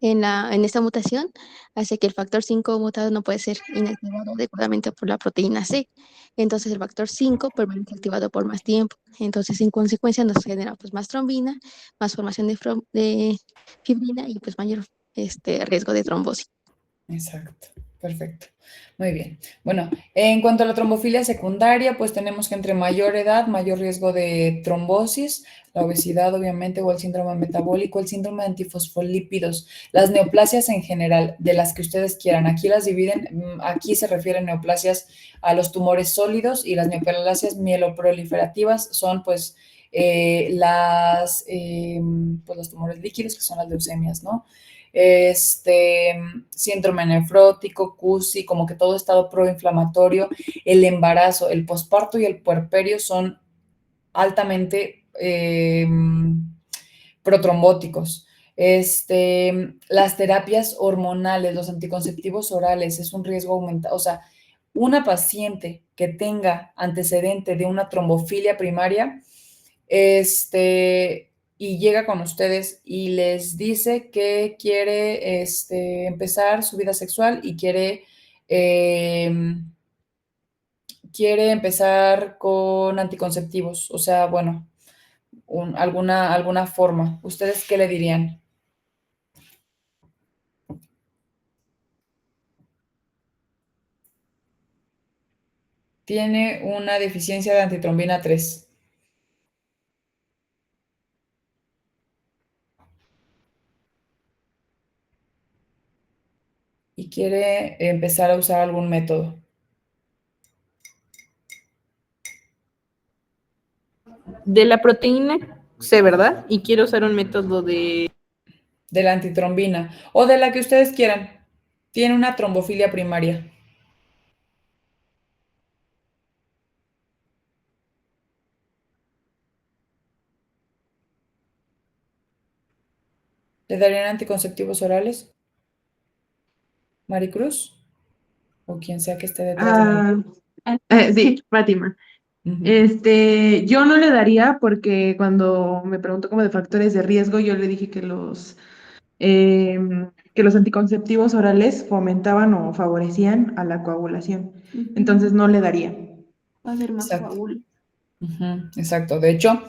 en esta mutación, hace que el factor 5 mutado no puede ser inactivado adecuadamente por la proteína C. Entonces el factor 5 permanece activado por más tiempo. Entonces, en consecuencia, nos genera pues más trombina, más formación de fibrina y pues mayor riesgo de trombosis. Exacto, perfecto. Muy bien. Bueno, en cuanto a la trombofilia secundaria, pues tenemos que entre mayor edad, mayor riesgo de trombosis, la obesidad, obviamente, o el síndrome metabólico, el síndrome de antifosfolípidos, las neoplasias en general, de las que ustedes quieran. Aquí las dividen, aquí se refieren neoplasias a los tumores sólidos y las neoplasias mieloproliferativas son, pues, pues los tumores líquidos, que son las leucemias, ¿no? Síndrome nefrótico, CUSI, como que todo estado proinflamatorio, el embarazo, el posparto y el puerperio son altamente protrombóticos. Las terapias hormonales, los anticonceptivos orales, es un riesgo aumentado. O sea, una paciente que tenga antecedente de una trombofilia primaria, y llega con ustedes y les dice que quiere empezar su vida sexual y quiere empezar con anticonceptivos. O sea, bueno, alguna forma. ¿Ustedes qué le dirían? Tiene una deficiencia de antitrombina 3. Y quiere empezar a usar algún método. De la proteína C, ¿verdad? Y quiero usar un método de la antitrombina o de la que ustedes quieran. Tiene una trombofilia primaria. ¿Le darían anticonceptivos orales? ¿Maricruz? O quien sea que esté detrás de Sí, Fátima. Yo no le daría porque cuando me preguntó como de factores de riesgo, yo le dije que los anticonceptivos orales fomentaban o favorecían a la coagulación. Entonces no le daría. Va a ser más Exacto. coagula. Exacto. De hecho,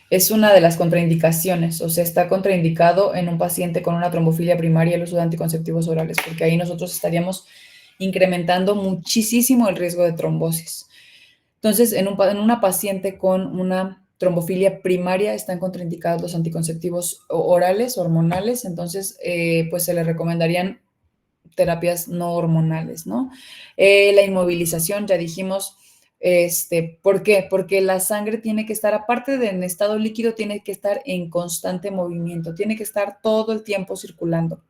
es una de las contraindicaciones. O sea, está contraindicado en un paciente con una trombofilia primaria el uso de anticonceptivos orales, porque ahí nosotros estaríamos incrementando muchísimo el riesgo de trombosis. Entonces, en una paciente con una trombofilia primaria están contraindicados los anticonceptivos orales, hormonales, entonces, pues se le recomendarían terapias no hormonales, ¿no? La inmovilización, ya dijimos, ¿por qué? Porque la sangre tiene que estar, aparte de en estado líquido, tiene que estar en constante movimiento, tiene que estar todo el tiempo circulando.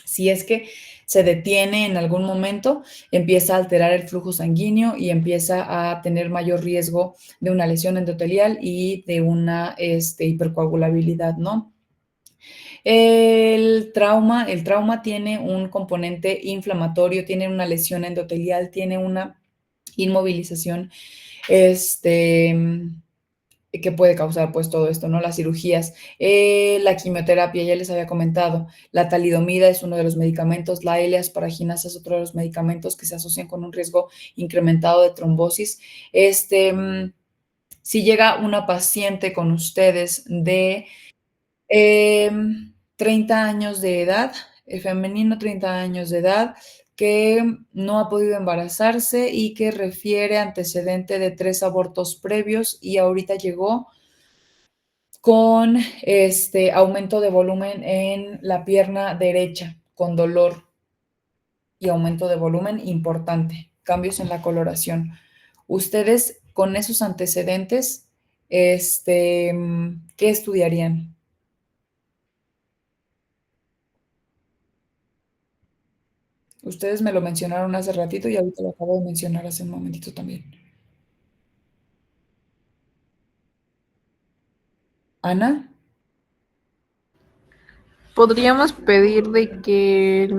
Si es que se detiene en algún momento, empieza a alterar el flujo sanguíneo y empieza a tener mayor riesgo de una lesión endotelial y de una hipercoagulabilidad, ¿no? El trauma tiene un componente inflamatorio, tiene una lesión endotelial, tiene una inmovilización, que puede causar pues todo esto, ¿no? Las cirugías, la quimioterapia, ya les había comentado, la talidomida es uno de los medicamentos, la L-asparaginasa es otro de los medicamentos que se asocian con un riesgo incrementado de trombosis. Si llega una paciente con ustedes de 30 años de edad, femenino 30 años de edad, que no ha podido embarazarse y que refiere antecedente de 3 abortos previos y ahorita llegó con aumento de volumen en la pierna derecha, con dolor y aumento de volumen importante, cambios en la coloración. Ustedes, con esos antecedentes, ¿qué estudiarían? Ustedes me lo mencionaron hace ratito y ahorita lo acabo de mencionar hace un momentito también. Ana. Podríamos pedir de que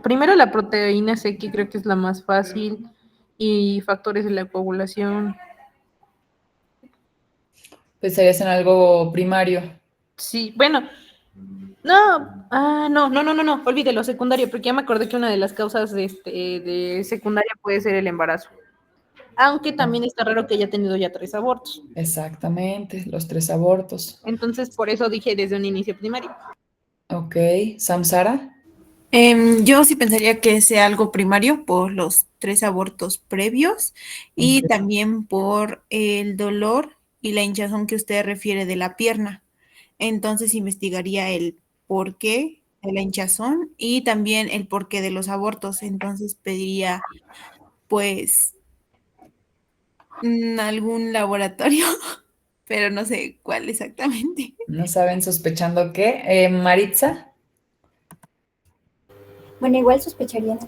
primero la proteína C, que creo que es la más fácil, y factores de la coagulación. ¿Pensarías en algo primario? Sí, bueno, no, olvídelo, secundario, porque ya me acordé que una de las causas de secundaria puede ser el embarazo. Aunque también está raro que haya tenido ya 3 abortos. Exactamente, los 3 abortos. Entonces, por eso dije desde un inicio primario. Ok, Samsara. Yo sí pensaría que sea algo primario por los 3 abortos previos y también por el dolor y la hinchazón que usted refiere de la pierna. Entonces investigaría el porqué de la hinchazón y también el porqué de los abortos. Entonces pediría, pues, algún laboratorio, pero no sé cuál exactamente. ¿No saben sospechando qué? Maritza. Bueno, igual sospecharían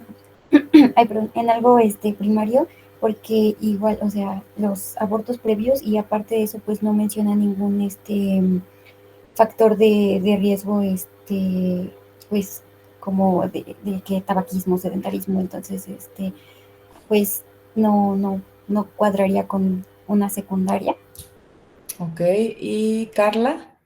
ay, perdón, en algo primario, porque igual, o sea, los abortos previos y aparte de eso, pues no menciona ningún factor de riesgo, pues como de que tabaquismo, sedentarismo, entonces, pues no cuadraría con una secundaria. Ok, ¿y Carla?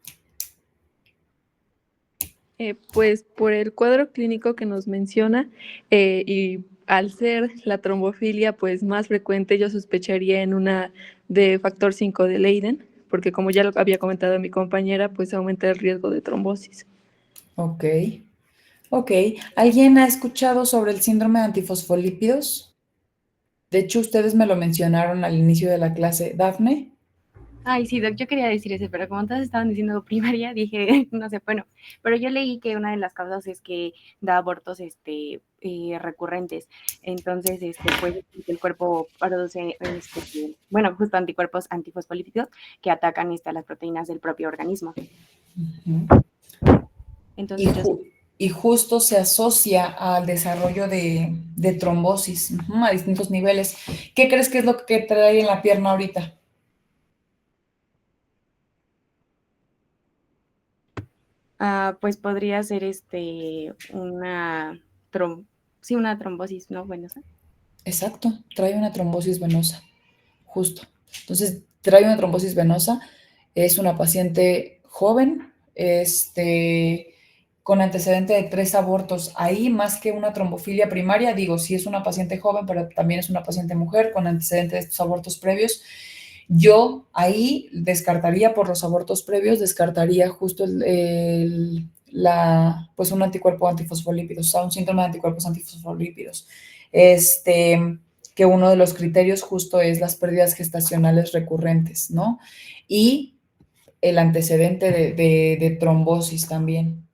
Pues por el cuadro clínico que nos menciona y al ser la trombofilia pues más frecuente, yo sospecharía en una de factor 5 de Leiden, porque como ya lo había comentado mi compañera, pues aumenta el riesgo de trombosis. Ok. Ok, ¿alguien ha escuchado sobre el síndrome de antifosfolípidos? De hecho, ustedes me lo mencionaron al inicio de la clase. ¿Dafne? Ay, sí, Doc, yo quería decir eso, pero como todos estaban diciendo primaria, dije, no sé, bueno, pero yo leí que una de las causas es que da abortos recurrentes. Entonces, pues el cuerpo produce, bueno, justo anticuerpos antifosfolípidos que atacan las proteínas del propio organismo. Entonces, Y justo se asocia al desarrollo de trombosis a distintos niveles. ¿Qué crees que es lo que trae en la pierna ahorita? pues podría ser una trombosis, ¿no? Venosa. Exacto, trae una trombosis venosa, justo. Entonces, trae una trombosis venosa, es una paciente joven, con antecedente de 3 abortos. Ahí, más que una trombofilia primaria, digo, sí es una paciente joven, pero también es una paciente mujer con antecedente de estos abortos previos. Yo ahí descartaría por los abortos previos, descartaría justo pues un anticuerpo antifosfolípidos, o sea, un síntoma de anticuerpos antifosfolípidos. Que uno de los criterios justo es las pérdidas gestacionales recurrentes, ¿no? Y el antecedente de trombosis también.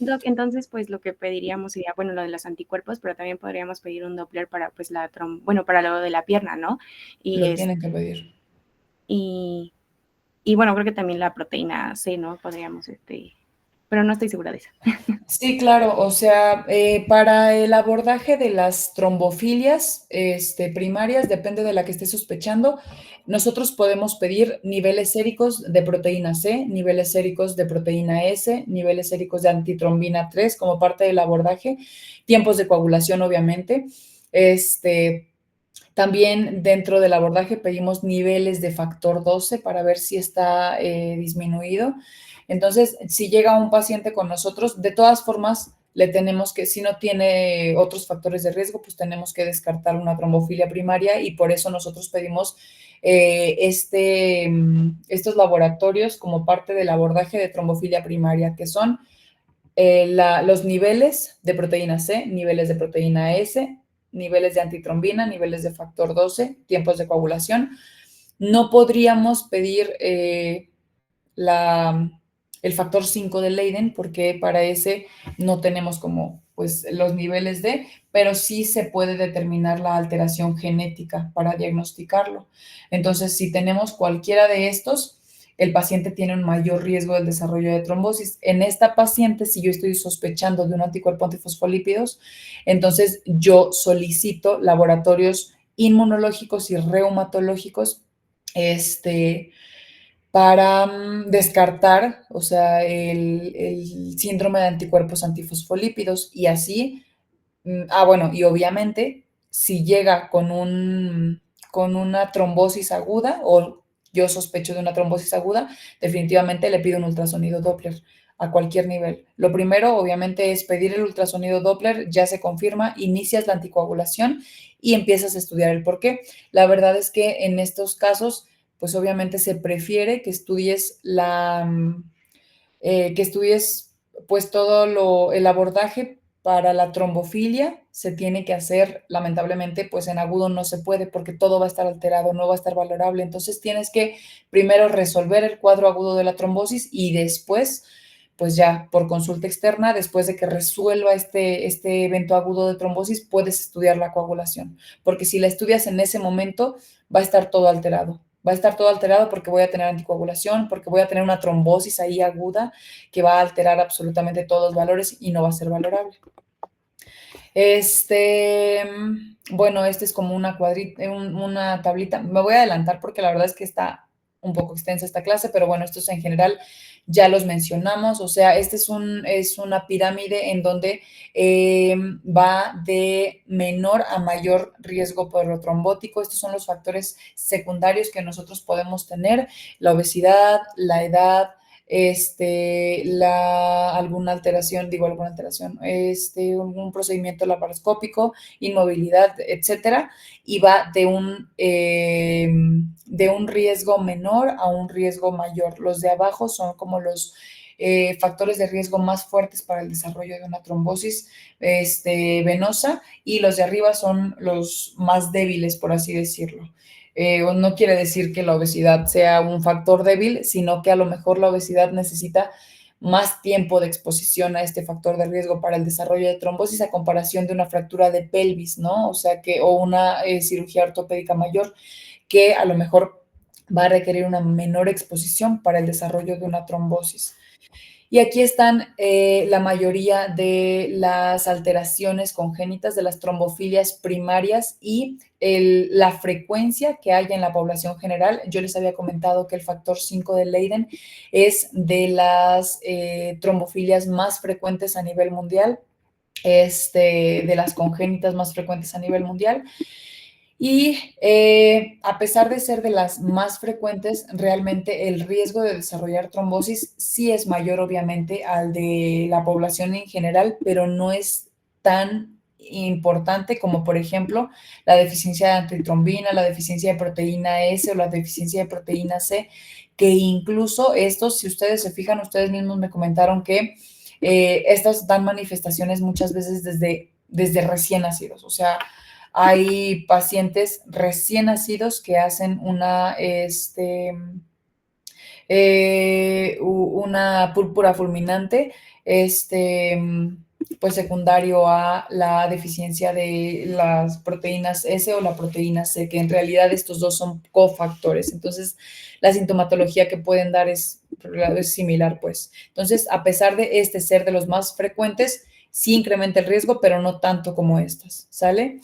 Doc, entonces, pues lo que pediríamos sería, bueno, lo de los anticuerpos, pero también podríamos pedir un Doppler para, pues, para lo de la pierna, ¿no? Lo tienen que pedir. Y bueno, creo que también la proteína C, ¿no? Podríamos, pero no estoy segura de eso. Sí, claro, o sea, para el abordaje de las trombofilias primarias, depende de la que esté sospechando, nosotros podemos pedir niveles séricos de proteína C, niveles séricos de proteína S, niveles séricos de antitrombina 3 como parte del abordaje, tiempos de coagulación, obviamente. También dentro del abordaje pedimos niveles de factor 12 para ver si está disminuido. Entonces, si llega un paciente con nosotros, de todas formas, le tenemos que, si no tiene otros factores de riesgo, pues tenemos que descartar una trombofilia primaria y por eso nosotros pedimos estos laboratorios como parte del abordaje de trombofilia primaria, que son los niveles de proteína C, niveles de proteína S, niveles de antitrombina, niveles de factor 12, tiempos de coagulación. No podríamos pedir el factor 5 de Leiden, porque para ese no tenemos como pues los niveles pero sí se puede determinar la alteración genética para diagnosticarlo. Entonces, si tenemos cualquiera de estos, el paciente tiene un mayor riesgo del desarrollo de trombosis. En esta paciente, si yo estoy sospechando de un anticuerpo antifosfolípidos, entonces yo solicito laboratorios inmunológicos y reumatológicos para descartar, o sea, el síndrome de anticuerpos antifosfolípidos y así, bueno, y obviamente, si llega con una trombosis aguda o yo sospecho de una trombosis aguda, definitivamente le pido un ultrasonido Doppler a cualquier nivel. Lo primero, obviamente, es pedir el ultrasonido Doppler, ya se confirma, inicias la anticoagulación y empiezas a estudiar el por qué. La verdad es que en estos casos, pues obviamente se prefiere que estudies pues todo el abordaje para la trombofilia se tiene que hacer, lamentablemente, pues en agudo no se puede porque todo va a estar alterado, no va a estar valorable. Entonces tienes que primero resolver el cuadro agudo de la trombosis y después, pues ya por consulta externa, después de que resuelva este evento agudo de trombosis, puedes estudiar la coagulación. Porque si la estudias en ese momento, va a estar todo alterado. Va a estar todo alterado porque voy a tener anticoagulación, porque voy a tener una trombosis ahí aguda que va a alterar absolutamente todos los valores y no va a ser valorable. Bueno, este es como una tablita. Me voy a adelantar porque la verdad es que está un poco extensa esta clase, pero bueno, estos en general ya los mencionamos. O sea, este es una pirámide en donde va de menor a mayor riesgo trombótico. Estos son los factores secundarios que nosotros podemos tener: la obesidad, la edad, alguna alteración, un procedimiento laparoscópico, inmovilidad, etcétera, y va de un riesgo menor a un riesgo mayor. Los de abajo son como los factores de riesgo más fuertes para el desarrollo de una trombosis venosa, y los de arriba son los más débiles, por así decirlo. No quiere decir que la obesidad sea un factor débil, sino que a lo mejor la obesidad necesita más tiempo de exposición a este factor de riesgo para el desarrollo de trombosis a comparación de una fractura de pelvis, ¿no? O sea o una cirugía ortopédica mayor, que a lo mejor va a requerir una menor exposición para el desarrollo de una trombosis. Y aquí están la mayoría de las alteraciones congénitas de las trombofilias primarias y la frecuencia que hay en la población general. Yo les había comentado que el factor 5 de Leiden es de las trombofilias más frecuentes a nivel mundial, de las congénitas más frecuentes a nivel mundial. Y a pesar de ser de las más frecuentes, realmente el riesgo de desarrollar trombosis sí es mayor, obviamente, al de la población en general, pero no es tan importante como, por ejemplo, la deficiencia de antitrombina, la deficiencia de proteína S o la deficiencia de proteína C, que incluso estos, si ustedes se fijan, ustedes mismos me comentaron que estos dan manifestaciones muchas veces desde recién nacidos. O sea, hay pacientes recién nacidos que hacen una púrpura fulminante, pues secundario a la deficiencia de las proteínas S o la proteína C, que en realidad estos dos son cofactores. Entonces, la sintomatología que pueden dar es similar, pues. Entonces, a pesar de ser de los más frecuentes, sí incrementa el riesgo, pero no tanto como estas, ¿sale?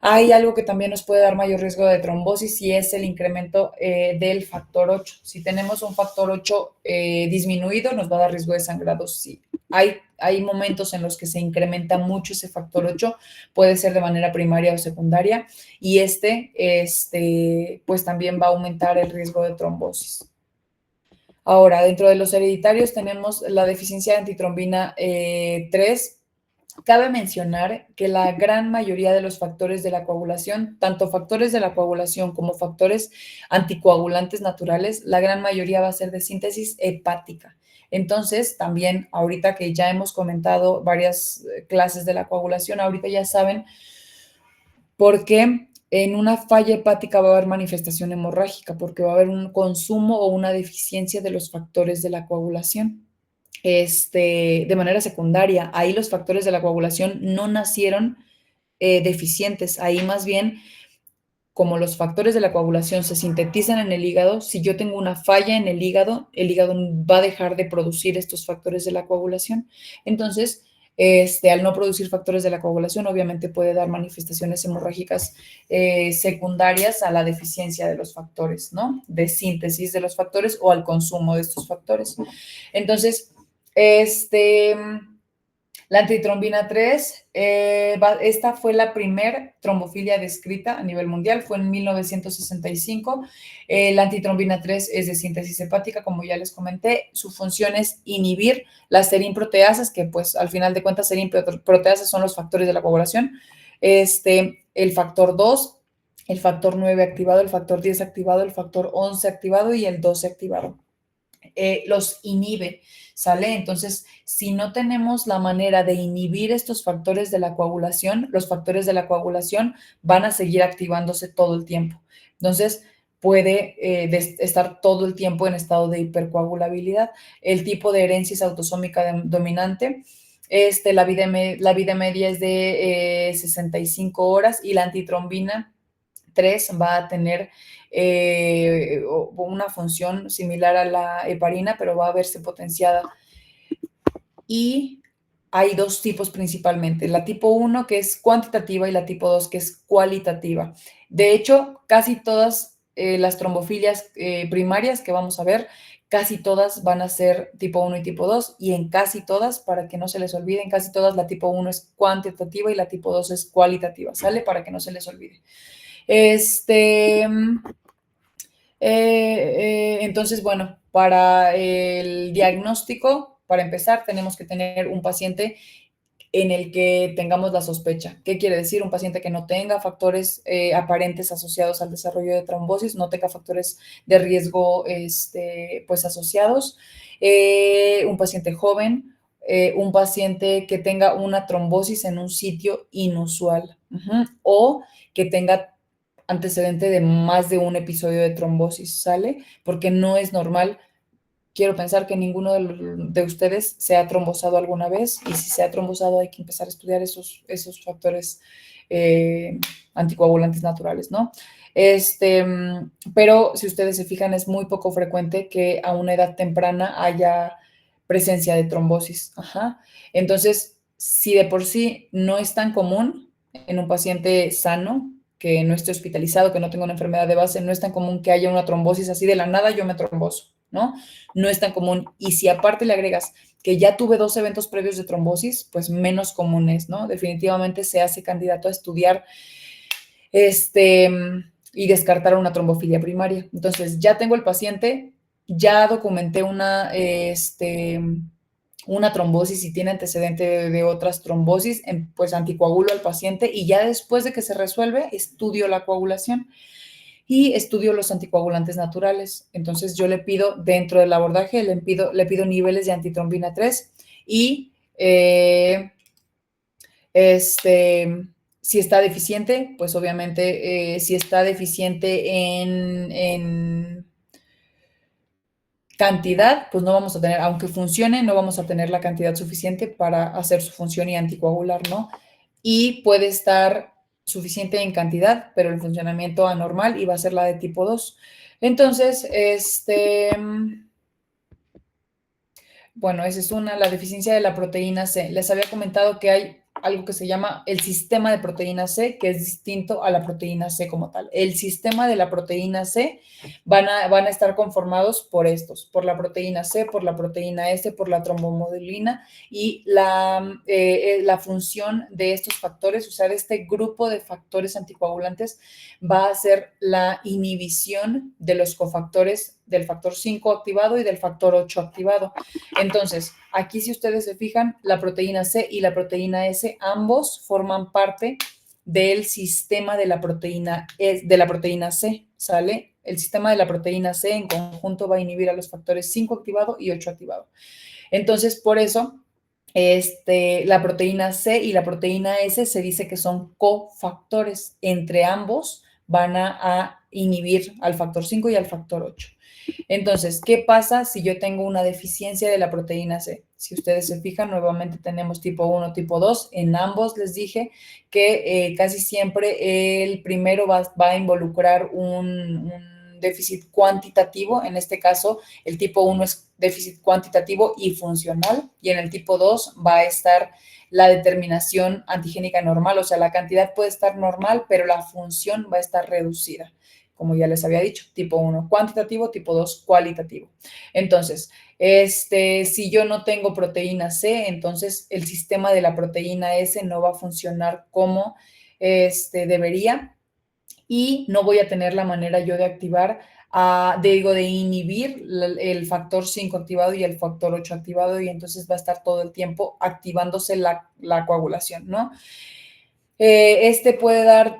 Hay algo que también nos puede dar mayor riesgo de trombosis y es el incremento del factor 8. Si tenemos un factor 8 disminuido, nos va a dar riesgo de sangrado. Sí. Hay momentos en los que se incrementa mucho ese factor 8, puede ser de manera primaria o secundaria, y pues también va a aumentar el riesgo de trombosis. Ahora, dentro de los hereditarios tenemos la deficiencia de antitrombina 3. Cabe mencionar que la gran mayoría de los factores de la coagulación, tanto factores de la coagulación como factores anticoagulantes naturales, la gran mayoría va a ser de síntesis hepática. Entonces, también ahorita que ya hemos comentado varias clases de la coagulación, ahorita ya saben por qué En una falla hepática va a haber manifestación hemorrágica porque va a haber un consumo o una deficiencia de los factores de la coagulación. De manera secundaria, ahí los factores de la coagulación no nacieron deficientes, ahí más bien como los factores de la coagulación se sintetizan en el hígado, si yo tengo una falla en el hígado va a dejar de producir estos factores de la coagulación. Entonces, al no producir factores de la coagulación, obviamente puede dar manifestaciones hemorrágicas secundarias a la deficiencia de los factores, ¿no? De síntesis de los factores o al consumo de estos factores. Entonces, la antitrombina 3, esta fue la primer trombofilia descrita a nivel mundial, fue en 1965. La antitrombina 3 es de síntesis hepática, como ya les comenté. Su función es inhibir las serinproteasas, que pues al final de cuentas serinproteasas son los factores de la coagulación. El factor 2, el factor 9 activado, el factor 10 activado, el factor 11 activado y el 12 activado. Los inhibe, ¿sale? Entonces, si no tenemos la manera de inhibir estos factores de la coagulación, los factores de la coagulación van a seguir activándose todo el tiempo. Entonces, puede estar todo el tiempo en estado de hipercoagulabilidad. El tipo de herencia es autosómica dominante. La vida media es de 65 horas y la antitrombina 3 va a tener una función similar a la heparina, pero va a verse potenciada. Y hay dos tipos principalmente, la tipo 1 que es cuantitativa y la tipo 2 que es cualitativa. De hecho, casi todas las trombofilias primarias que vamos a ver, casi todas van a ser tipo 1 y tipo 2, y en casi todas, para que no se les olvide, en casi todas la tipo 1 es cuantitativa y la tipo 2 es cualitativa, ¿sale? Para que no se les olvide. Entonces, bueno, para el diagnóstico, para empezar, tenemos que tener un paciente en el que tengamos la sospecha. ¿Qué quiere decir? Un paciente que no tenga factores aparentes asociados al desarrollo de trombosis, no tenga factores de riesgo pues asociados, un paciente joven, un paciente que tenga una trombosis en un sitio inusual, o que tenga antecedente de más de un episodio de trombosis, ¿sale? Porque no es normal. Quiero pensar que ninguno de ustedes se ha trombosado alguna vez, y si se ha trombosado hay que empezar a estudiar esos factores anticoagulantes naturales, ¿no? Pero si ustedes se fijan, es muy poco frecuente que a una edad temprana haya presencia de trombosis. Entonces, si de por sí no es tan común en un paciente sano, que no esté hospitalizado, que no tenga una enfermedad de base, no es tan común que haya una trombosis así de la nada, yo me tromboso, ¿no? No es tan común. Y si aparte le agregas que ya tuve 2 eventos previos de trombosis, pues menos común es, ¿no? Definitivamente se hace candidato a estudiar y descartar una trombofilia primaria. Entonces, ya tengo el paciente, ya documenté una trombosis y tiene antecedente de otras trombosis, pues anticoagulo al paciente, y ya después de que se resuelve, estudio la coagulación y estudio los anticoagulantes naturales. Entonces yo le pido, dentro del abordaje, le pido niveles de antitrombina 3 y si está deficiente, pues obviamente si está deficiente en cantidad, pues no vamos a tener, aunque funcione, no vamos a tener la cantidad suficiente para hacer su función y anticoagular, ¿no? Y puede estar suficiente en cantidad, pero el funcionamiento anormal, y va a ser la de tipo 2. Entonces, bueno, esa es una, la deficiencia de la proteína C. Les había comentado que hay algo que se llama el sistema de proteína C, que es distinto a la proteína C como tal. El sistema de la proteína C van a estar conformados por estos, por la proteína C, por la proteína S, por la trombomodulina, y la función de estos factores, o sea, de este grupo de factores anticoagulantes, va a ser la inhibición de los cofactores del factor 5 activado y del factor 8 activado. Entonces, aquí si ustedes se fijan, la proteína C y la proteína S, ambos forman parte del sistema de la proteína C, ¿sale? El sistema de la proteína C en conjunto va a inhibir a los factores 5 activado y 8 activado. Entonces, por eso, La proteína C y la proteína S se dice que son cofactores. Entre ambos van a inhibir al factor 5 y al factor 8. Entonces, ¿qué pasa si yo tengo una deficiencia de la proteína C? Si ustedes se fijan, nuevamente tenemos tipo 1, tipo 2. En ambos les dije que casi siempre el primero va a involucrar un déficit cuantitativo. En este caso, el tipo 1 es déficit cuantitativo y funcional, y en el tipo 2 va a estar la determinación antigénica normal, o sea, la cantidad puede estar normal, pero la función va a estar reducida. Como ya les había dicho, tipo 1 cuantitativo, tipo 2 cualitativo. Entonces, si yo no tengo proteína C, entonces el sistema de la proteína S no va a funcionar como debería, y no voy a tener la manera yo de activar, de inhibir el factor 5 activado y el factor 8 activado, y entonces va a estar todo el tiempo activándose la coagulación, ¿no? Puede dar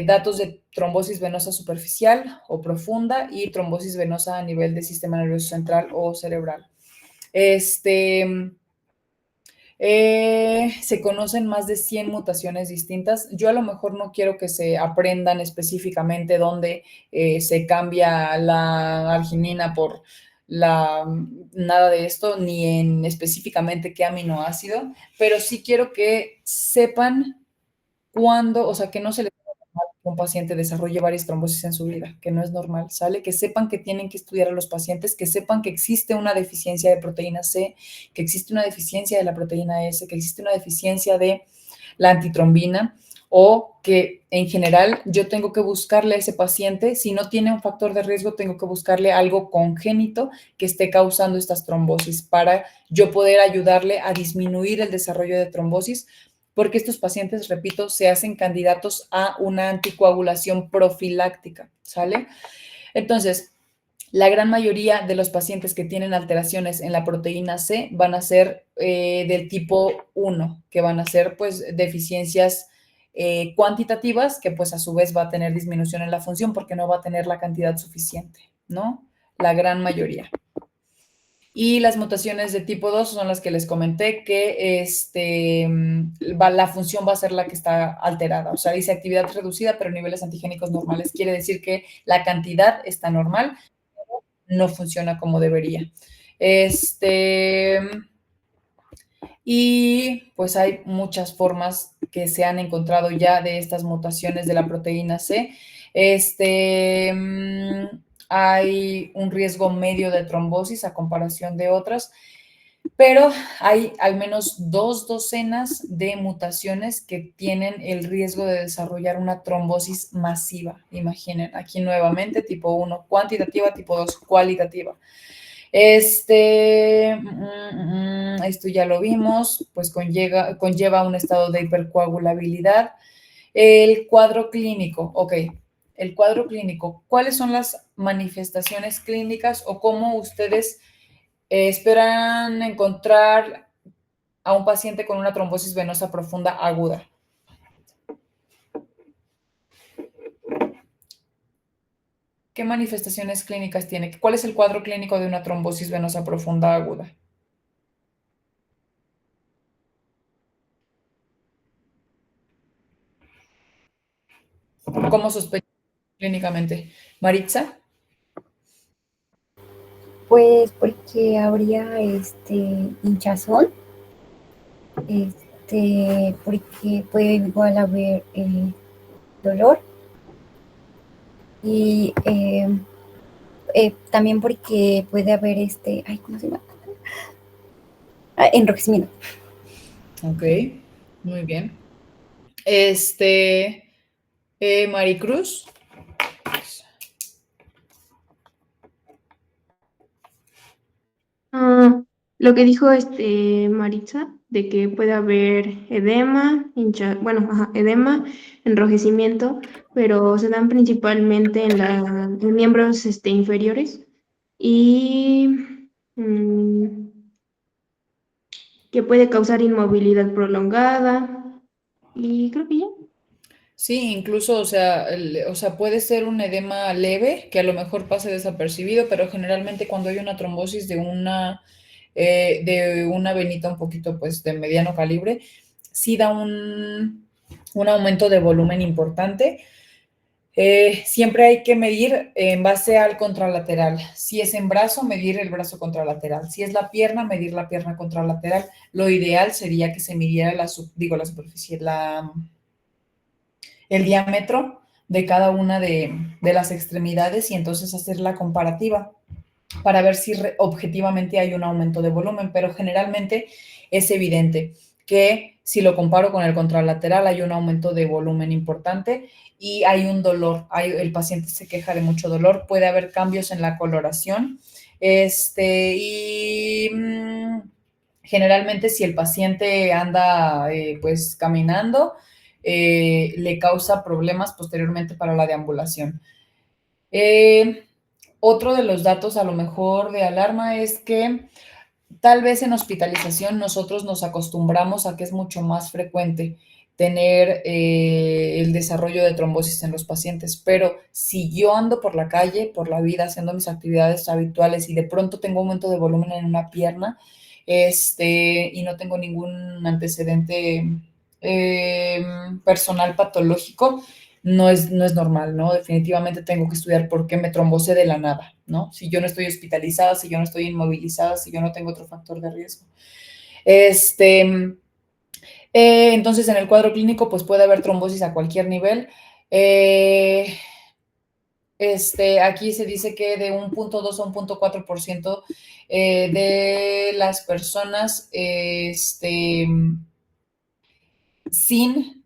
datos de trombosis venosa superficial o profunda y trombosis venosa a nivel del sistema nervioso central o cerebral. Se conocen más de 100 mutaciones distintas. Yo a lo mejor no quiero que se aprendan específicamente dónde se cambia la arginina por nada de esto, ni en específicamente qué aminoácido, pero sí quiero que sepan cuándo, o sea, que no se les que un paciente desarrolle varias trombosis en su vida, que no es normal, ¿sale? Que sepan que tienen que estudiar a los pacientes, que sepan que existe una deficiencia de proteína C, que existe una deficiencia de la proteína S, que existe una deficiencia de la antitrombina, o que en general yo tengo que buscarle a ese paciente, si no tiene un factor de riesgo, tengo que buscarle algo congénito que esté causando estas trombosis para yo poder ayudarle a disminuir el desarrollo de trombosis, porque estos pacientes, repito, se hacen candidatos a una anticoagulación profiláctica, ¿sale? Entonces, la gran mayoría de los pacientes que tienen alteraciones en la proteína C van a ser del tipo 1, que van a ser pues deficiencias cuantitativas, que pues a su vez va a tener disminución en la función porque no va a tener la cantidad suficiente, ¿no? La gran mayoría. Y las mutaciones de tipo 2 son las que les comenté, que la función va a ser la que está alterada. O sea, dice actividad reducida, pero niveles antigénicos normales. Quiere decir que la cantidad está normal, pero no funciona como debería. Y pues hay muchas formas que se han encontrado ya de estas mutaciones de la proteína C. Hay un riesgo medio de trombosis a comparación de otras, pero hay al menos 2 docenas de mutaciones que tienen el riesgo de desarrollar una trombosis masiva. Imaginen, aquí nuevamente tipo 1 cuantitativa, tipo 2 cualitativa. Esto ya lo vimos, pues conlleva un estado de hipercoagulabilidad. El cuadro clínico, ok. El cuadro clínico, ¿cuáles son las manifestaciones clínicas o cómo ustedes esperan encontrar a un paciente con una trombosis venosa profunda aguda? ¿Qué manifestaciones clínicas tiene? ¿Cuál es el cuadro clínico de una trombosis venosa profunda aguda? ¿Cómo sospechas clínicamente? ¿Maritza? Pues porque habría hinchazón, porque puede igual haber dolor y también porque puede haber ay, ¿cómo se llama? Enrojecimiento. Ok, muy bien. Maricruz. Lo que dijo Maritza, de que puede haber edema, edema, enrojecimiento, pero se dan principalmente en miembros inferiores y mm, que puede causar inmovilidad prolongada y creo que ya. Sí, incluso, o sea, puede ser un edema leve que a lo mejor pase desapercibido, pero generalmente cuando hay una trombosis de una de una venita un poquito pues de mediano calibre, sí da un aumento de volumen importante. Siempre hay que medir en base al contralateral. Si es en brazo, medir el brazo contralateral. Si es la pierna, medir la pierna contralateral. Lo ideal sería que se midiera la superficie, el diámetro de cada una de las extremidades y entonces hacer la comparativa para ver si objetivamente hay un aumento de volumen, pero generalmente es evidente que si lo comparo con el contralateral hay un aumento de volumen importante y hay un dolor, el paciente se queja de mucho dolor, puede haber cambios en la coloración, generalmente si el paciente anda pues caminando, le causa problemas posteriormente para la deambulación. Otro de los datos a lo mejor de alarma es que tal vez en hospitalización nosotros nos acostumbramos a que es mucho más frecuente tener el desarrollo de trombosis en los pacientes, pero si yo ando por la calle, por la vida, haciendo mis actividades habituales y de pronto tengo un aumento de volumen en una pierna, y no tengo ningún antecedente personal patológico, no es normal, ¿no? Definitivamente tengo que estudiar por qué me trombose de la nada, ¿no? Si yo no estoy hospitalizada, si yo no estoy inmovilizada, si yo no tengo otro factor de riesgo. Entonces, en el cuadro clínico, pues puede haber trombosis a cualquier nivel. Aquí se dice que de 1.2 a 1.4% de las personas sin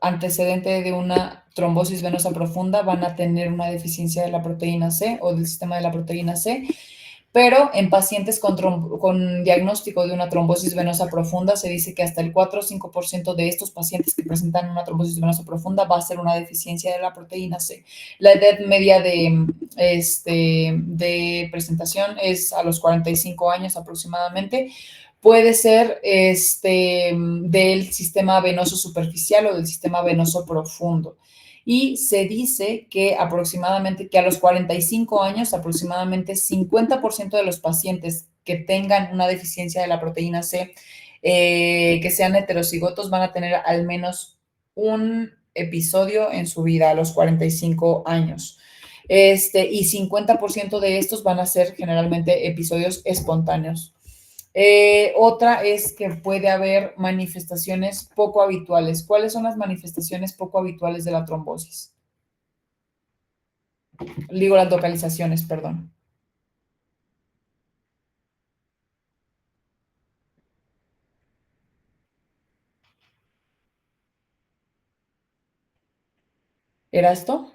antecedente de una trombosis venosa profunda van a tener una deficiencia de la proteína C o del sistema de la proteína C, pero en pacientes con diagnóstico de una trombosis venosa profunda se dice que hasta el 4 o 5% de estos pacientes que presentan una trombosis venosa profunda va a ser una deficiencia de la proteína C. La edad media de presentación es a los 45 años aproximadamente. Puede ser del sistema venoso superficial o del sistema venoso profundo. Y se dice que aproximadamente, que a los 45 años, aproximadamente 50% de los pacientes que tengan una deficiencia de la proteína C, que sean heterocigotos, van a tener al menos un episodio en su vida a los 45 años. Y 50% de estos van a ser generalmente episodios espontáneos. Otra es que puede haber manifestaciones poco habituales. ¿Cuáles son las manifestaciones poco habituales de la trombosis? Digo las localizaciones, perdón. ¿Erasto?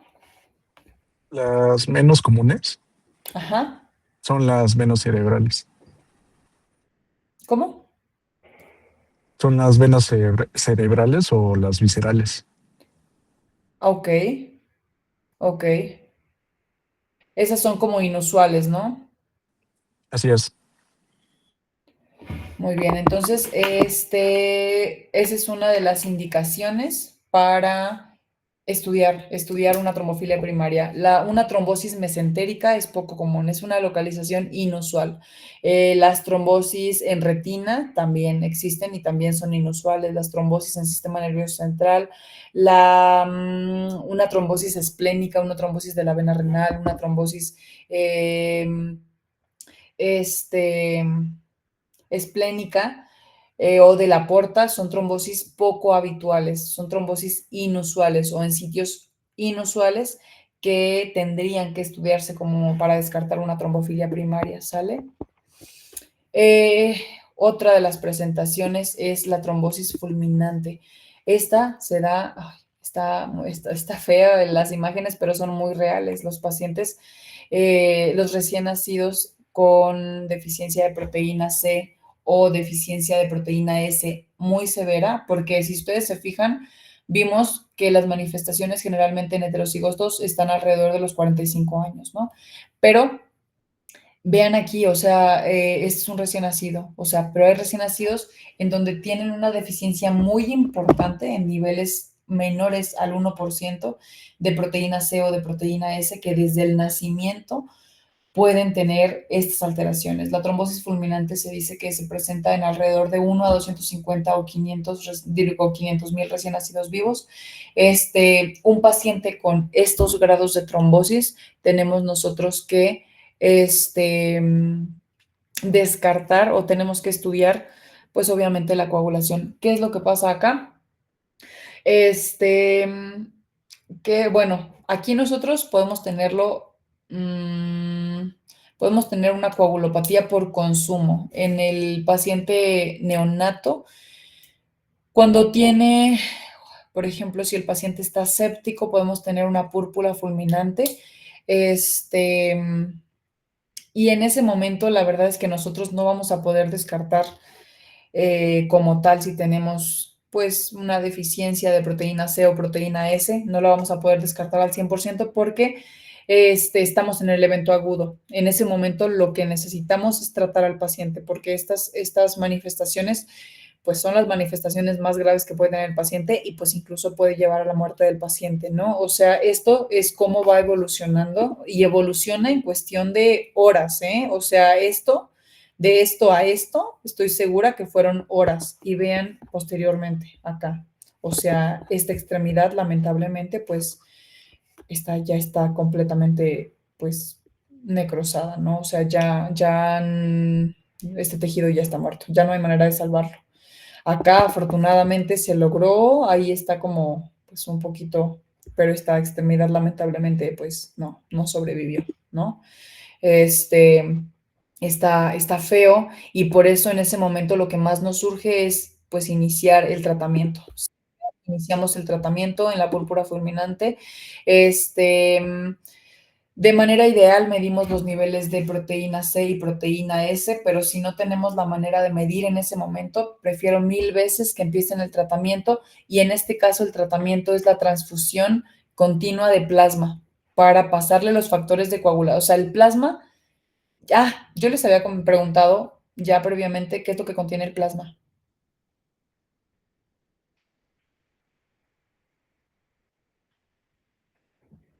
Las menos comunes Ajá. son las venas cerebrales. ¿Cómo? Son las venas cerebrales o las viscerales. Ok. Ok. Esas son como inusuales, ¿no? Así es. Muy bien, entonces, esa es una de las indicaciones para estudiar una trombofilia primaria. Una trombosis mesentérica es poco común, es una localización inusual. Las trombosis en retina también existen y también son inusuales. Las trombosis en sistema nervioso central, una trombosis esplénica, una trombosis de la vena renal, una trombosis esplénica o de la porta son trombosis poco habituales, son trombosis inusuales o en sitios inusuales que tendrían que estudiarse como para descartar una trombofilia primaria, ¿sale? Otra de las presentaciones es la trombosis fulminante. Esta se da, está fea en las imágenes, pero son muy reales. Los pacientes, los recién nacidos con deficiencia de proteína C o deficiencia de proteína S muy severa, porque si ustedes se fijan, vimos que las manifestaciones generalmente en heterocigotos están alrededor de los 45 años, ¿no? Pero vean aquí, o sea, este es un recién nacido, o sea, pero hay recién nacidos en donde tienen una deficiencia muy importante en niveles menores al 1% de proteína C o de proteína S que desde el nacimiento pueden tener estas alteraciones. La trombosis fulminante se dice que se presenta en alrededor de 1 a 250 o 500.000 recién nacidos vivos. Un paciente con estos grados de trombosis, tenemos nosotros que descartar o tenemos que estudiar, pues obviamente la coagulación. ¿Qué es lo que pasa acá? Que bueno, aquí nosotros podemos tenerlo, podemos tener una coagulopatía por consumo. En el paciente neonato, cuando tiene, por ejemplo, si el paciente está séptico, podemos tener una púrpura fulminante. Y en ese momento, la verdad es que nosotros no vamos a poder descartar como tal si tenemos pues una deficiencia de proteína C o proteína S, no la vamos a poder descartar al 100% porque estamos en el evento agudo. En ese momento lo que necesitamos es tratar al paciente porque estas manifestaciones pues son las manifestaciones más graves que puede tener el paciente y pues incluso puede llevar a la muerte del paciente, ¿no? O sea, esto es cómo va evolucionando y evoluciona en cuestión de horas, ¿eh? O sea, de esto a esto, estoy segura que fueron horas y vean posteriormente acá. O sea, esta extremidad lamentablemente pues ya está completamente pues necrosada, ¿no? O sea, este tejido ya está muerto, ya no hay manera de salvarlo. Acá afortunadamente se logró, ahí está como pues un poquito, pero esta extremidad lamentablemente pues no sobrevivió, ¿no? Está feo y por eso en ese momento lo que más nos surge es pues iniciar el tratamiento. Iniciamos el tratamiento en la púrpura fulminante. De manera ideal medimos los niveles de proteína C y proteína S, pero si no tenemos la manera de medir en ese momento, prefiero 1000 veces que empiecen el tratamiento y en este caso el tratamiento es la transfusión continua de plasma para pasarle los factores de coagulación. O sea, el plasma, yo les había preguntado ya previamente qué es lo que contiene el plasma.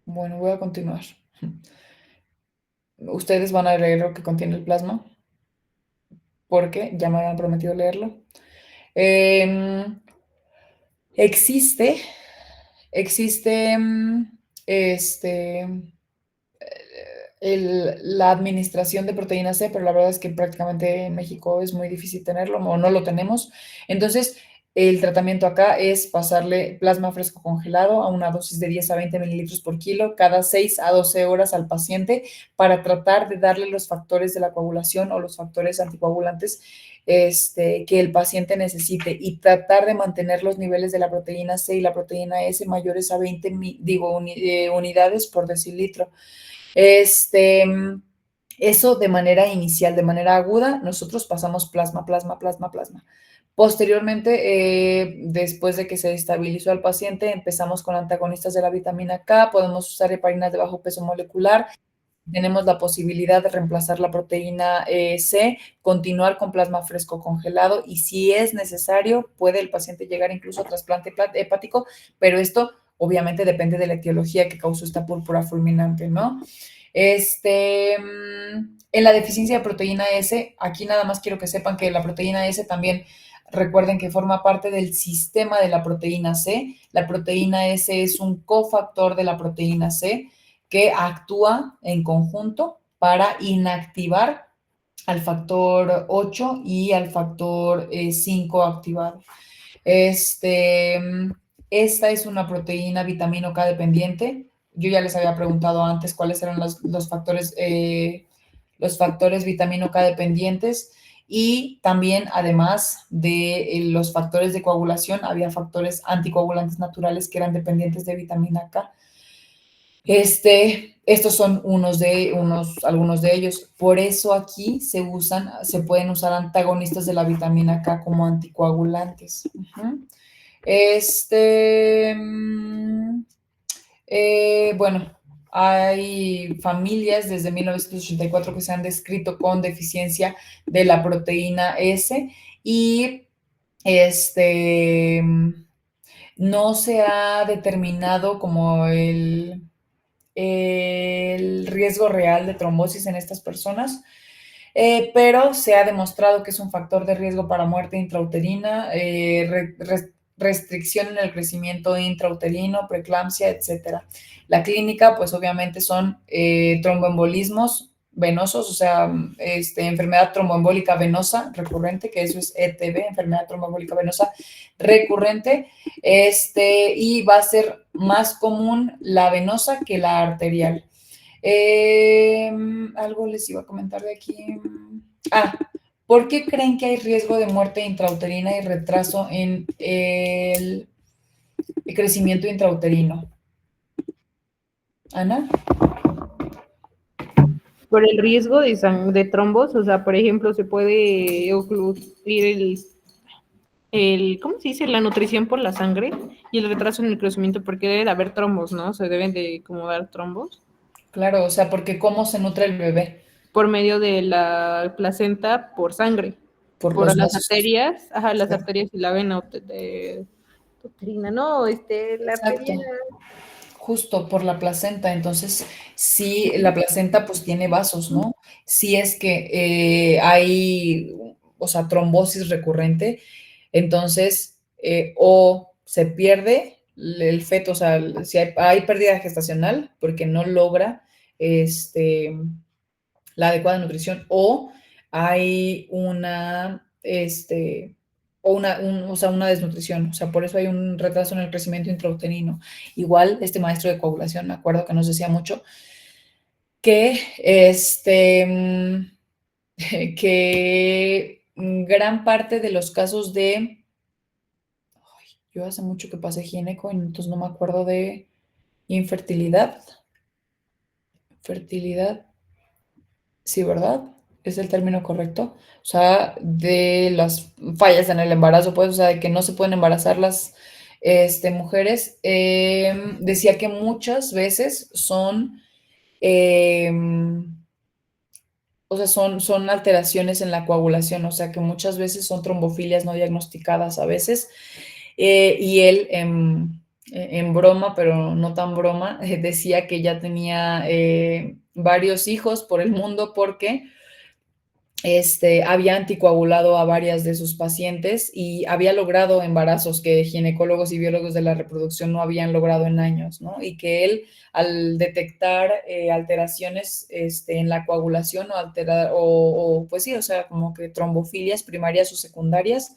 Bueno, voy a continuar. Ustedes van a leer lo que contiene el plasma, porque ya me habían prometido leerlo. Existe la administración de proteína C, pero la verdad es que prácticamente en México es muy difícil tenerlo o no lo tenemos. Entonces, el tratamiento acá es pasarle plasma fresco congelado a una dosis de 10 a 20 mililitros por kilo cada 6 a 12 horas al paciente para tratar de darle los factores de la coagulación o los factores anticoagulantes que el paciente necesite y tratar de mantener los niveles de la proteína C y la proteína S mayores a 20 unidades por decilitro. Eso de manera inicial, de manera aguda, nosotros pasamos plasma. Posteriormente, después de que se estabilizó al paciente, empezamos con antagonistas de la vitamina K, podemos usar heparinas de bajo peso molecular, tenemos la posibilidad de reemplazar la proteína C, continuar con plasma fresco congelado y si es necesario, puede el paciente llegar incluso a trasplante hepático, pero esto obviamente depende de la etiología que causó esta púrpura fulminante, ¿no? En la deficiencia de proteína S, aquí nada más quiero que sepan que la proteína S también, recuerden que forma parte del sistema de la proteína C. La proteína S es un cofactor de la proteína C que actúa en conjunto para inactivar al factor 8 y al factor 5 activado. Esta es una proteína vitamina K dependiente. Yo ya les había preguntado antes cuáles eran los factores vitamina K dependientes y también, además de los factores de coagulación, había factores anticoagulantes naturales que eran dependientes de vitamina K. Estos son algunos de ellos. Por eso aquí se pueden usar antagonistas de la vitamina K como anticoagulantes. Bueno, hay familias desde 1984 que se han descrito con deficiencia de la proteína S y no se ha determinado como el riesgo real de trombosis en estas personas, pero se ha demostrado que es un factor de riesgo para muerte intrauterina, restricción en el crecimiento intrauterino, preeclampsia, etcétera. La clínica, pues obviamente son tromboembolismos venosos, o sea, enfermedad tromboembólica venosa recurrente, que eso es ETV, enfermedad tromboembólica venosa recurrente, y va a ser más común la venosa que la arterial. Algo les iba a comentar de aquí. ¿Por qué creen que hay riesgo de muerte intrauterina y retraso en el crecimiento intrauterino? ¿Ana? Por el riesgo de trombos, o sea, por ejemplo, se puede ocluir ¿cómo se dice? La nutrición por la sangre y el retraso en el crecimiento, porque debe de haber trombos, ¿no? Se deben de como dar trombos. Claro, o sea, porque ¿cómo se nutre el bebé? Por medio de la placenta, por sangre. Por Por los las vasos. arterias, las Sí. arterias y la vena uterina, no, la Exacto. arteria. Justo por la placenta, entonces sí, la placenta pues tiene vasos, ¿no? Si es que hay, o sea, trombosis recurrente, entonces o se pierde el feto, o sea, si hay pérdida gestacional porque no logra la adecuada nutrición, o hay una desnutrición, o sea, por eso hay un retraso en el crecimiento intrauterino. Igual, este maestro de coagulación, me acuerdo que nos decía mucho que, que gran parte de los casos yo hace mucho que pasé gineco, entonces no me acuerdo de infertilidad, fertilidad, sí, ¿verdad? Es el término correcto. O sea, de las fallas en el embarazo, pues, o sea, de que no se pueden embarazar las mujeres. Decía que muchas veces son, o sea, son alteraciones en la coagulación, o sea, que muchas veces son trombofilias no diagnosticadas a veces. Y él, en broma, pero no tan broma, decía que ya tenía varios hijos por el mundo porque había anticoagulado a varias de sus pacientes y había logrado embarazos que ginecólogos y biólogos de la reproducción no habían logrado en años, ¿no? Y que él, al detectar alteraciones en la coagulación pues sí, o sea, como que trombofilias primarias o secundarias,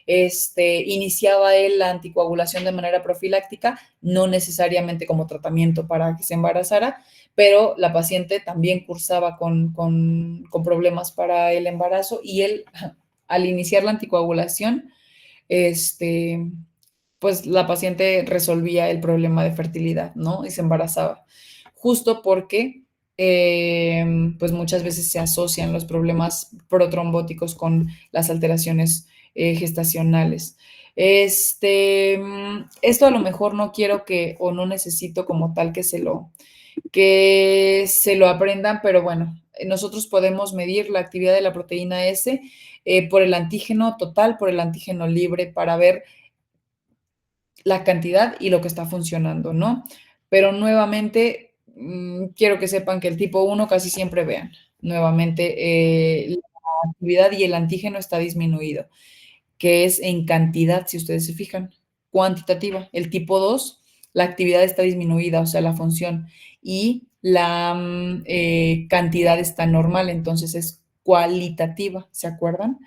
iniciaba él la anticoagulación de manera profiláctica, no necesariamente como tratamiento para que se embarazara, pero la paciente también cursaba con problemas para el embarazo y él, al iniciar la anticoagulación, pues la paciente resolvía el problema de fertilidad, ¿no? Y se embarazaba, justo porque pues muchas veces se asocian los problemas protrombóticos con las alteraciones gestacionales. Esto a lo mejor no quiero o no necesito como tal que se lo aprendan, pero bueno, nosotros podemos medir la actividad de la proteína S por el antígeno total, por el antígeno libre, para ver la cantidad y lo que está funcionando, ¿no? Pero nuevamente, quiero que sepan que el tipo 1 casi siempre vean, nuevamente, la actividad y el antígeno está disminuido, que es en cantidad, si ustedes se fijan, cuantitativa. El tipo 2, la actividad está disminuida, o sea, la función, y la cantidad está normal, entonces es cualitativa, ¿se acuerdan?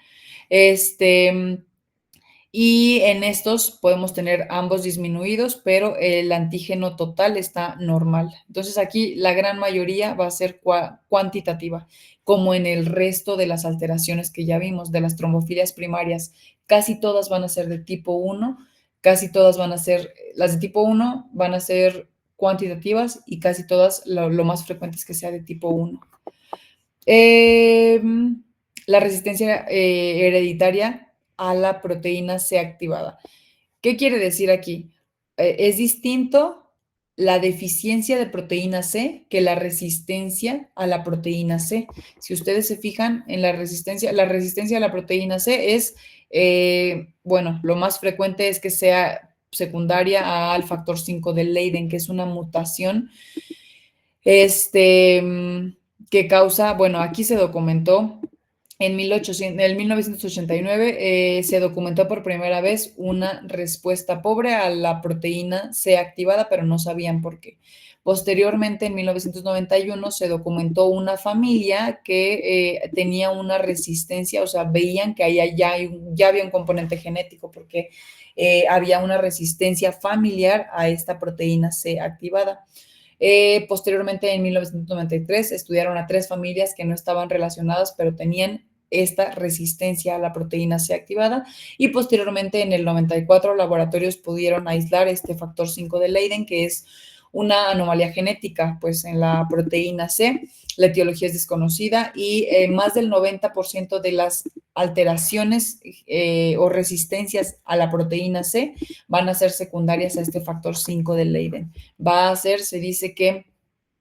Y en estos podemos tener ambos disminuidos, pero el antígeno total está normal. Entonces aquí la gran mayoría va a ser cuantitativa, como en el resto de las alteraciones que ya vimos, de las trombofilias primarias. Casi todas van a ser de tipo 1, casi todas van a ser, las de tipo 1 van a ser cuantitativas y casi todas lo más frecuente es que sea de tipo 1. La resistencia hereditaria a la proteína C activada. ¿Qué quiere decir aquí? Es distinto la deficiencia de proteína C que la resistencia a la proteína C. Si ustedes se fijan en la resistencia a la proteína C es, bueno, lo más frecuente es que sea secundaria al factor 5 de Leiden, que es una mutación Que causa, bueno, aquí se documentó en 1989, se documentó por primera vez una respuesta pobre a la proteína C activada, pero no sabían por qué. Posteriormente, en 1991, se documentó una familia que tenía una resistencia, o sea, veían que ahí ya había un componente genético porque había una resistencia familiar a esta proteína C activada. Posteriormente, en 1993, estudiaron a 3 familias que no estaban relacionadas, pero tenían esta resistencia a la proteína C activada, y posteriormente en el 94 laboratorios pudieron aislar este factor 5 de Leiden, que es una anomalía genética pues en la proteína C. La etiología es desconocida y más del 90% de las alteraciones o resistencias a la proteína C van a ser secundarias a este factor 5 de Leiden. Va a ser, se dice que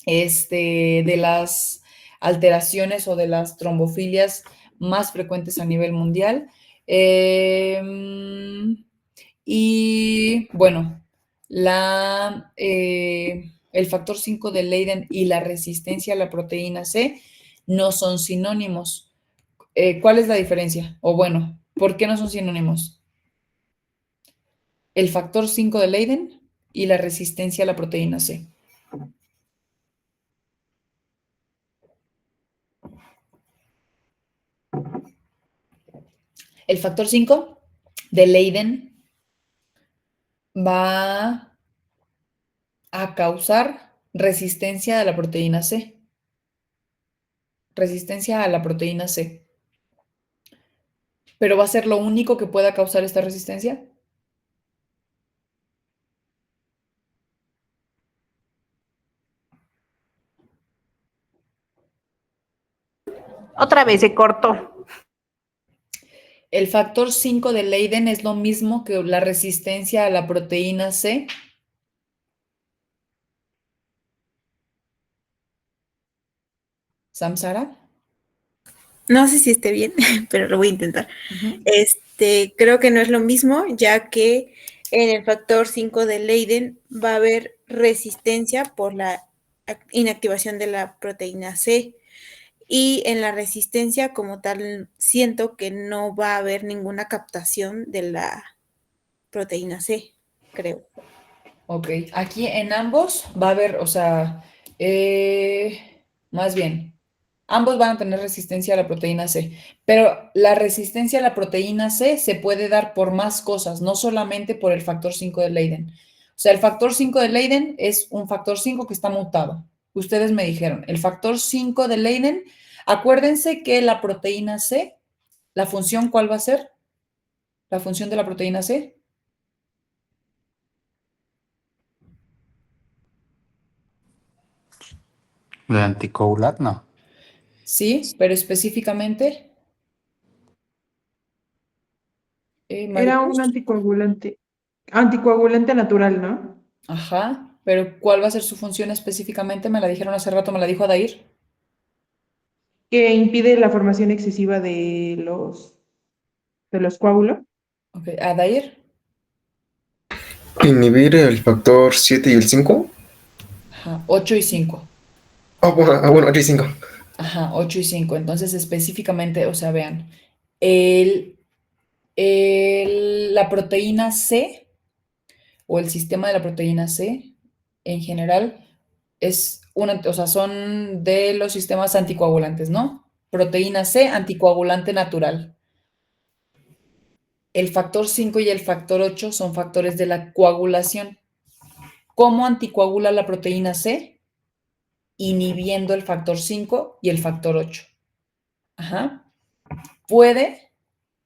de las alteraciones o de las trombofilias más frecuentes a nivel mundial. Y bueno, el factor 5 de Leiden y la resistencia a la proteína C no son sinónimos. ¿Cuál es la diferencia? O bueno, ¿por qué no son sinónimos? El factor 5 de Leiden y la resistencia a la proteína C. El factor 5 de Leiden va a causar resistencia a la proteína C. Resistencia a la proteína C. ¿Pero va a ser lo único que pueda causar esta resistencia? Otra vez se cortó. El factor 5 de Leiden es lo mismo que la resistencia a la proteína C. ¿Samsara? No sé si esté bien, pero lo voy a intentar. Creo que no es lo mismo, ya que en el factor 5 de Leiden va a haber resistencia por la inactivación de la proteína C. Y en la resistencia como tal, siento que no va a haber ninguna captación de la proteína C, creo. Ok, aquí en ambos va a haber, o sea, más bien, ambos van a tener resistencia a la proteína C, pero la resistencia a la proteína C se puede dar por más cosas, no solamente por el factor 5 de Leiden. O sea, el factor 5 de Leiden es un factor 5 que está mutado. Ustedes me dijeron, el factor 5 de Leiden, acuérdense que la proteína C, la función, ¿cuál va a ser? La función de la proteína C. ¿De anticoagular? No. Sí, pero específicamente. Era un anticoagulante natural, ¿no? Ajá, pero ¿cuál va a ser su función específicamente? Me la dijeron hace rato, me la dijo Adair. Que impide la formación excesiva de los coágulos. Ok, Adair. Inhibir el factor 7 y el 5. Ajá, 8 y 5. Bueno, 8 y 5. Ajá, 8 y 5. Entonces, específicamente, o sea, vean, la proteína C o el sistema de la proteína C en general o sea, son de los sistemas anticoagulantes, ¿no? Proteína C, anticoagulante natural. El factor 5 y el factor 8 son factores de la coagulación. ¿Cómo anticoagula la proteína C? Inhibiendo el factor 5 y el factor 8. Ajá. Puede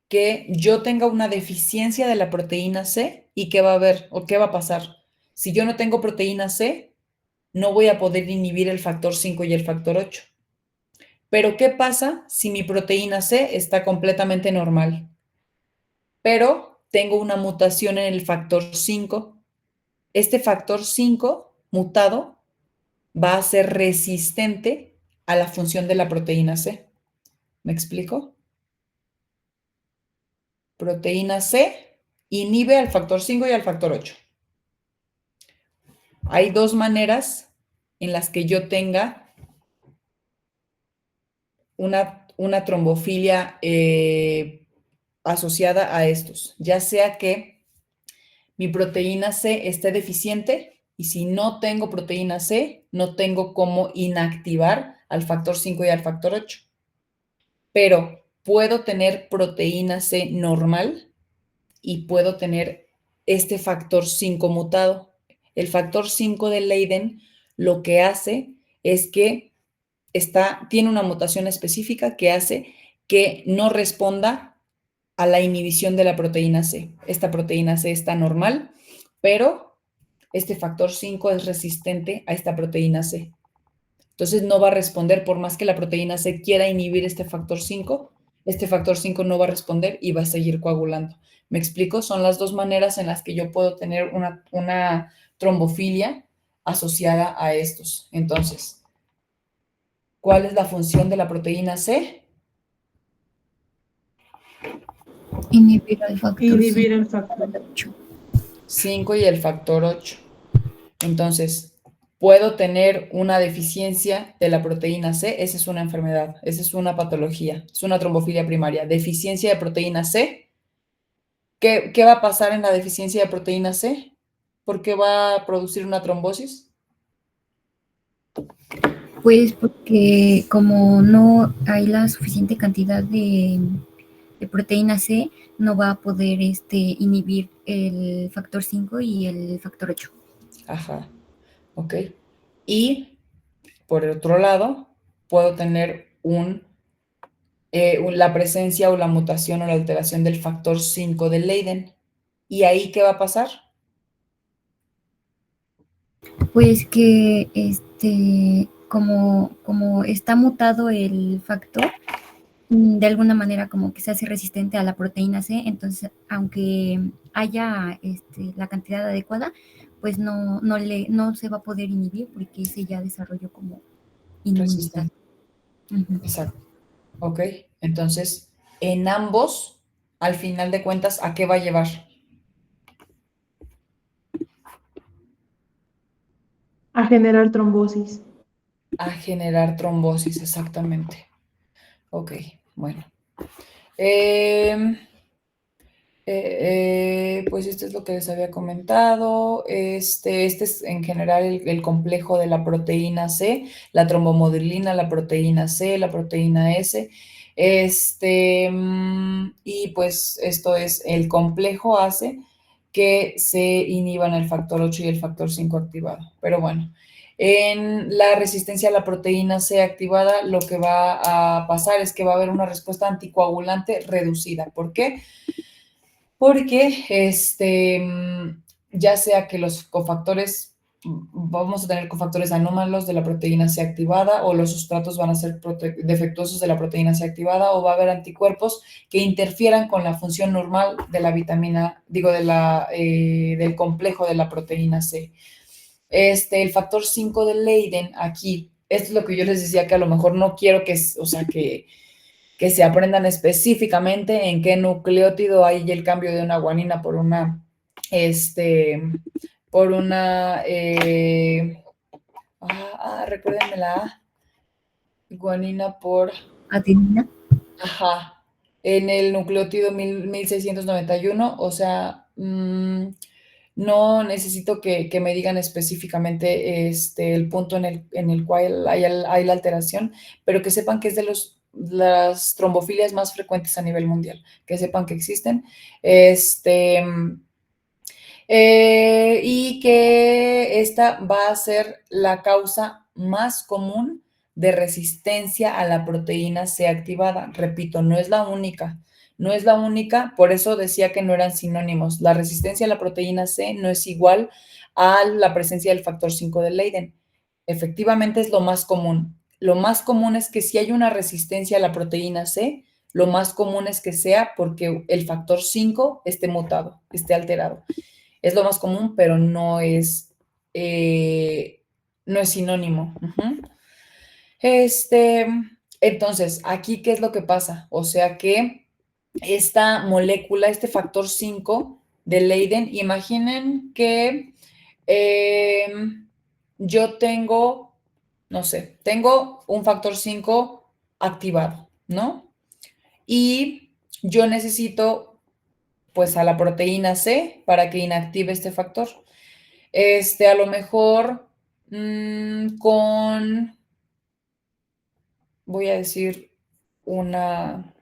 que yo tenga una deficiencia de la proteína C y ¿qué va a haber o qué va a pasar? Si yo no tengo proteína C, no voy a poder inhibir el factor 5 y el factor 8. Pero ¿qué pasa si mi proteína C está completamente normal? Pero tengo una mutación en el factor 5. Este factor 5 mutado va a ser resistente a la función de la proteína C. ¿Me explico? Proteína C inhibe al factor 5 y al factor 8. Hay dos maneras en las que yo tenga una trombofilia asociada a estos, ya sea que mi proteína C esté deficiente y si no tengo proteína C, no tengo cómo inactivar al factor 5 y al factor 8. Pero puedo tener proteína C normal y puedo tener este factor 5 mutado. El factor 5 de Leiden lo que hace es que tiene una mutación específica que hace que no responda a la inhibición de la proteína C. Esta proteína C está normal, pero este factor 5 es resistente a esta proteína C. Entonces no va a responder por más que la proteína C quiera inhibir este factor 5 no va a responder y va a seguir coagulando. ¿Me explico? Son las dos maneras en las que yo puedo tener una trombofilia asociada a estos. Entonces, ¿cuál es la función de la proteína C? Inhibir el factor Inhibir el factor 8. 5 y el factor 8. Entonces, puedo tener una deficiencia de la proteína C, esa es una enfermedad, esa es una patología, es una trombofilia primaria. Deficiencia de proteína C. ¿Qué va a pasar en la deficiencia de proteína C? ¿Por qué va a producir una trombosis? Pues porque como no hay la suficiente cantidad de proteína C, no va a poder inhibir el factor 5 y el factor 8. Ajá, ok. Y por el otro lado, puedo tener la presencia o la mutación o la alteración del factor 5 de Leiden. ¿Y ahí qué va a pasar? Pues que como está mutado el factor, de alguna manera como que se hace resistente a la proteína C, entonces aunque haya la cantidad adecuada, pues no se va a poder inhibir porque ese ya desarrolló como inmunidad. Exacto. Ok, entonces en ambos, al final de cuentas, ¿a qué va a llevar? a generar trombosis. A generar trombosis, exactamente. Ok, bueno. Pues esto es lo que les había comentado. Este es en general el complejo de la proteína C, la trombomodulina, la proteína C, la proteína S. Y pues esto es el complejo hace que se inhiban el factor 8 y el factor 5 activado. Pero bueno, en la resistencia a la proteína C activada, lo que va a pasar es que va a haber una respuesta anticoagulante reducida. ¿Por qué? Porque ya sea que los cofactores, vamos a tener cofactores anómalos de la proteína C activada o los sustratos van a ser defectuosos de la proteína C activada o va a haber anticuerpos que interfieran con la función normal de la vitamina, del complejo de la proteína C. El factor 5 de Leiden aquí, esto es lo que yo les decía que a lo mejor no quiero que se aprendan específicamente en qué nucleótido hay el cambio de una guanina por una, recuérdenme la A, guanina por... Adenina. Ajá, en el nucleótido 1691, o sea, no necesito que me digan específicamente el punto en el cual hay la alteración, pero que sepan que es de las trombofilias más frecuentes a nivel mundial, que sepan que existen, y que esta va a ser la causa más común de resistencia a la proteína C activada. Repito, no es la única. No es la única, por eso decía que no eran sinónimos. La resistencia a la proteína C no es igual a la presencia del factor 5 de Leiden. Efectivamente es lo más común. Lo más común es que si hay una resistencia a la proteína C, lo más común es que sea porque el factor 5 esté mutado, esté alterado. Es lo más común, pero no es sinónimo. Entonces, aquí, ¿qué es lo que pasa? O sea que esta molécula, este factor 5 de Leiden, imaginen que yo tengo no sé, tengo un factor 5 activado, ¿no? Y yo necesito, pues, a la proteína C para que inactive este factor. A lo mejor con, voy a decir una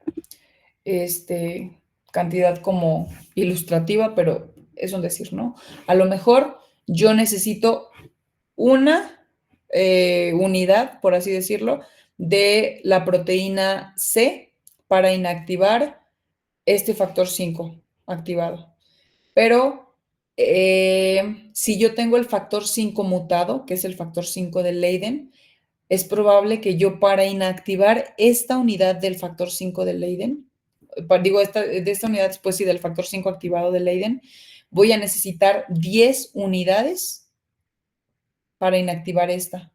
cantidad como ilustrativa, pero es un decir, ¿no? A lo mejor yo necesito una unidad, por así decirlo, de la proteína C para inactivar este factor 5 activado. Pero si yo tengo el factor 5 mutado, que es el factor 5 de Leiden, es probable que yo para inactivar esta unidad del factor 5 de Leiden, de esta unidad, pues sí, del factor 5 activado de Leiden, voy a necesitar 10 unidades para inactivar esta.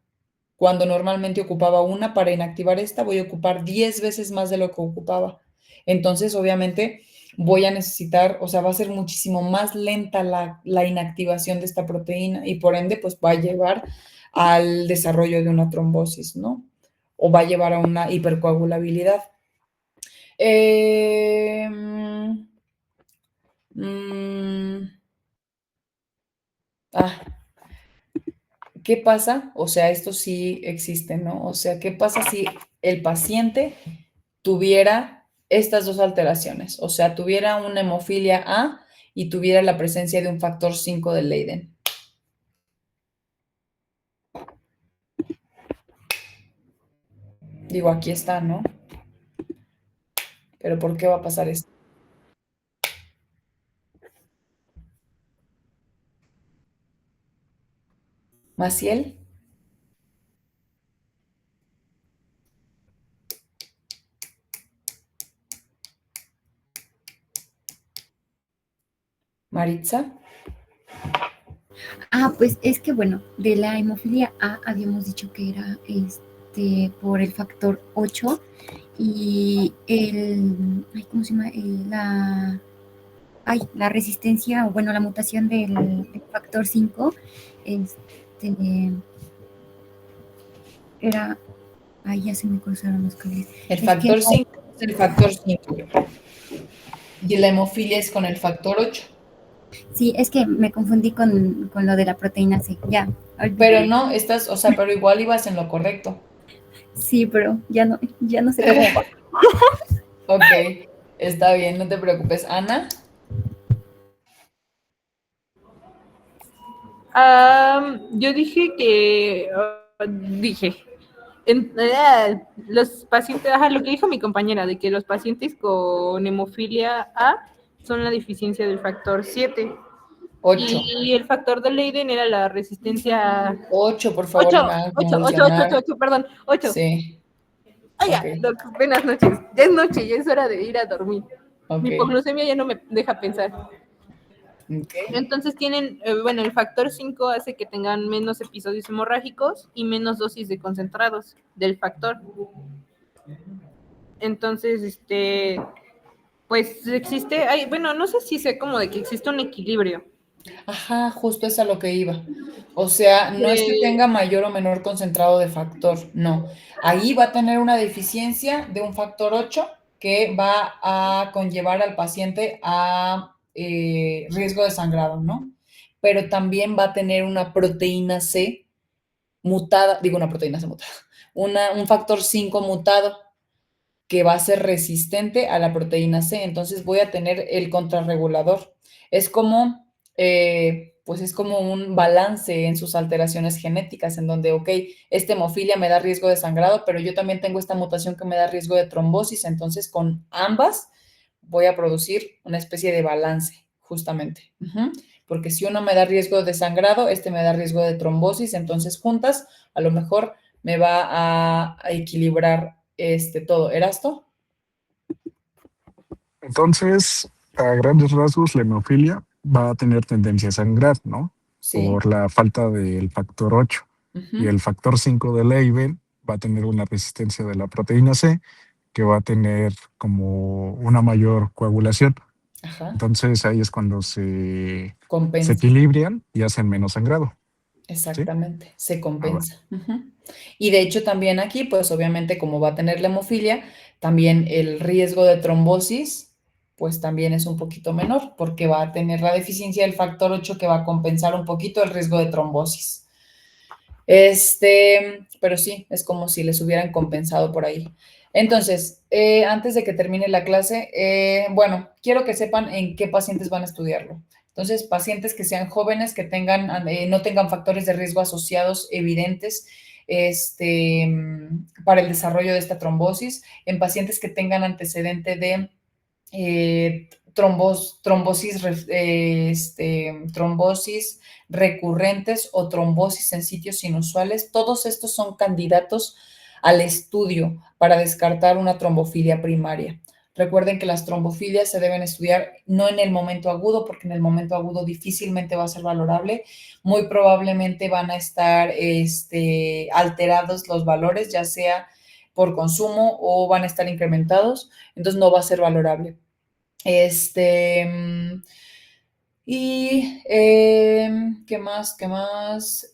Cuando normalmente ocupaba una para inactivar esta, voy a ocupar 10 veces más de lo que ocupaba. Entonces, obviamente, voy a necesitar, o sea, va a ser muchísimo más lenta la inactivación de esta proteína y por ende, pues va a llevar al desarrollo de una trombosis, ¿no? O va a llevar a una hipercoagulabilidad. ¿Qué pasa? O sea, esto sí existe, ¿no? O sea, ¿qué pasa si el paciente tuviera estas dos alteraciones? O sea, tuviera una hemofilia A y tuviera la presencia de un factor 5 de Leiden. Digo, aquí está, ¿no? Pero ¿por qué va a pasar esto? ¿Maciel? ¿Maritza? Pues es que bueno, de la hemofilia A habíamos dicho que era por el factor 8 y ¿cómo se llama? La resistencia, o bueno, la mutación del factor 5, era, ya se me cruzaron los cables. El factor 5 es el factor 5 y la hemofilia es con el factor 8. Sí, es que me confundí con lo de la proteína C, ya. Pero no, pero igual ibas en lo correcto. Sí, pero ya no sé cómo. Ok, está bien, no te preocupes. ¿Ana? Yo dije que, los pacientes, lo que dijo mi compañera, de que los pacientes con hemofilia A son la deficiencia del factor 7. 8. Y el factor de Leiden era la resistencia... 8, por favor, 8, perdón, 8. Sí. Oiga, Doc, buenas noches. Ya es noche, ya es hora de ir a dormir. Mi hipoglucemia ya no me deja pensar. Entonces tienen, el factor 5 hace que tengan menos episodios hemorrágicos y menos dosis de concentrados del factor. Entonces, pues existe, no sé si sé como de que existe un equilibrio. Ajá, justo es a lo que iba. O sea, no es que tenga mayor o menor concentrado de factor, no. Ahí va a tener una deficiencia de un factor 8 que va a conllevar al paciente a riesgo de sangrado, ¿no? Pero también va a tener una proteína C mutada, un factor 5 mutado que va a ser resistente a la proteína C. Entonces voy a tener el contrarregulador. Es como un balance en sus alteraciones genéticas, en donde, esta hemofilia me da riesgo de sangrado, pero yo también tengo esta mutación que me da riesgo de trombosis, entonces con ambas voy a producir una especie de balance, justamente. Porque si uno me da riesgo de sangrado, me da riesgo de trombosis, entonces juntas a lo mejor me va a equilibrar todo. ¿Erasto? Entonces, a grandes rasgos, la hemofilia va a tener tendencia a sangrar, ¿no? Sí. Por la falta del factor 8. Y el factor 5 de Leiden va a tener una resistencia de la proteína C que va a tener como una mayor coagulación. Ajá. Entonces ahí es cuando se compensa, equilibran y hacen menos sangrado. Exactamente, se compensa. Ujú. Y de hecho también aquí, pues obviamente como va a tener la hemofilia, también el riesgo de trombosis, pues también es un poquito menor, porque va a tener la deficiencia del factor 8 que va a compensar un poquito el riesgo de trombosis. Pero sí, es como si les hubieran compensado por ahí. Entonces, antes de que termine la clase, bueno, quiero que sepan en qué pacientes van a estudiarlo. Entonces, pacientes que sean jóvenes, que tengan, no tengan factores de riesgo asociados evidentes para el desarrollo de esta trombosis, en pacientes que tengan antecedente de trombosis recurrentes o trombosis en sitios inusuales. Todos estos son candidatos al estudio para descartar una trombofilia primaria. Recuerden que las trombofilias se deben estudiar no en el momento agudo, porque en el momento agudo difícilmente va a ser valorable. Muy probablemente van a estar alterados los valores, ya sea por consumo o van a estar incrementados, entonces no va a ser valorable. ¿Qué más? ¿Qué más?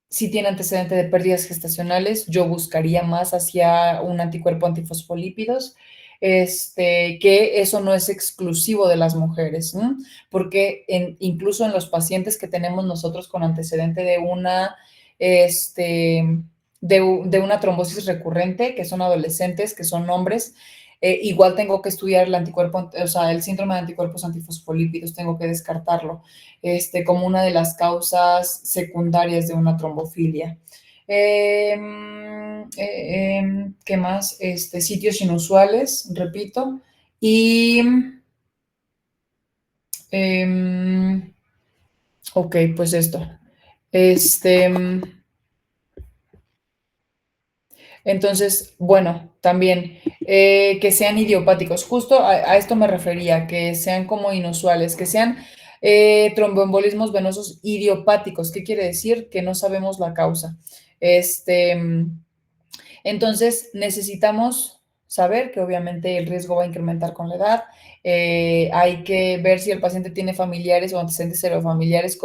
Si tiene antecedente de pérdidas gestacionales, yo buscaría más hacia un anticuerpo antifosfolípidos, que eso no es exclusivo de las mujeres, ¿no? Porque incluso en los pacientes que tenemos nosotros con antecedente de de una trombosis recurrente, que son adolescentes, que son hombres, igual tengo que estudiar el anticuerpo, o sea, el síndrome de anticuerpos antifosfolípidos, tengo que descartarlo, como una de las causas secundarias de una trombofilia. ¿Qué más? Sitios inusuales, repito, y ok, pues esto. Entonces, bueno, también que sean idiopáticos. Justo a esto me refería, que sean como inusuales, que sean tromboembolismos venosos idiopáticos. ¿Qué quiere decir? Que no sabemos la causa. Entonces, necesitamos saber que obviamente el riesgo va a incrementar con la edad. Hay que ver si el paciente tiene familiares o antecedentes serofamiliares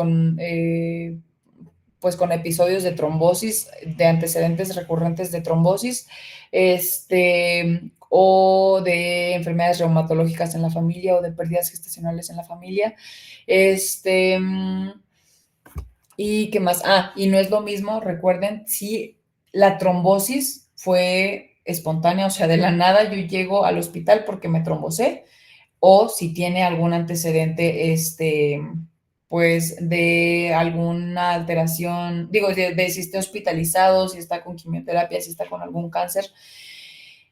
pues con episodios de trombosis, de antecedentes recurrentes de trombosis, o de enfermedades reumatológicas en la familia o de pérdidas gestacionales en la familia. ¿Y qué más? Y no es lo mismo, recuerden, si la trombosis fue espontánea, o sea, de la nada yo llego al hospital porque me trombosé, o si tiene algún antecedente, pues de alguna alteración, digo, de si esté hospitalizado, si está con quimioterapia, si está con algún cáncer.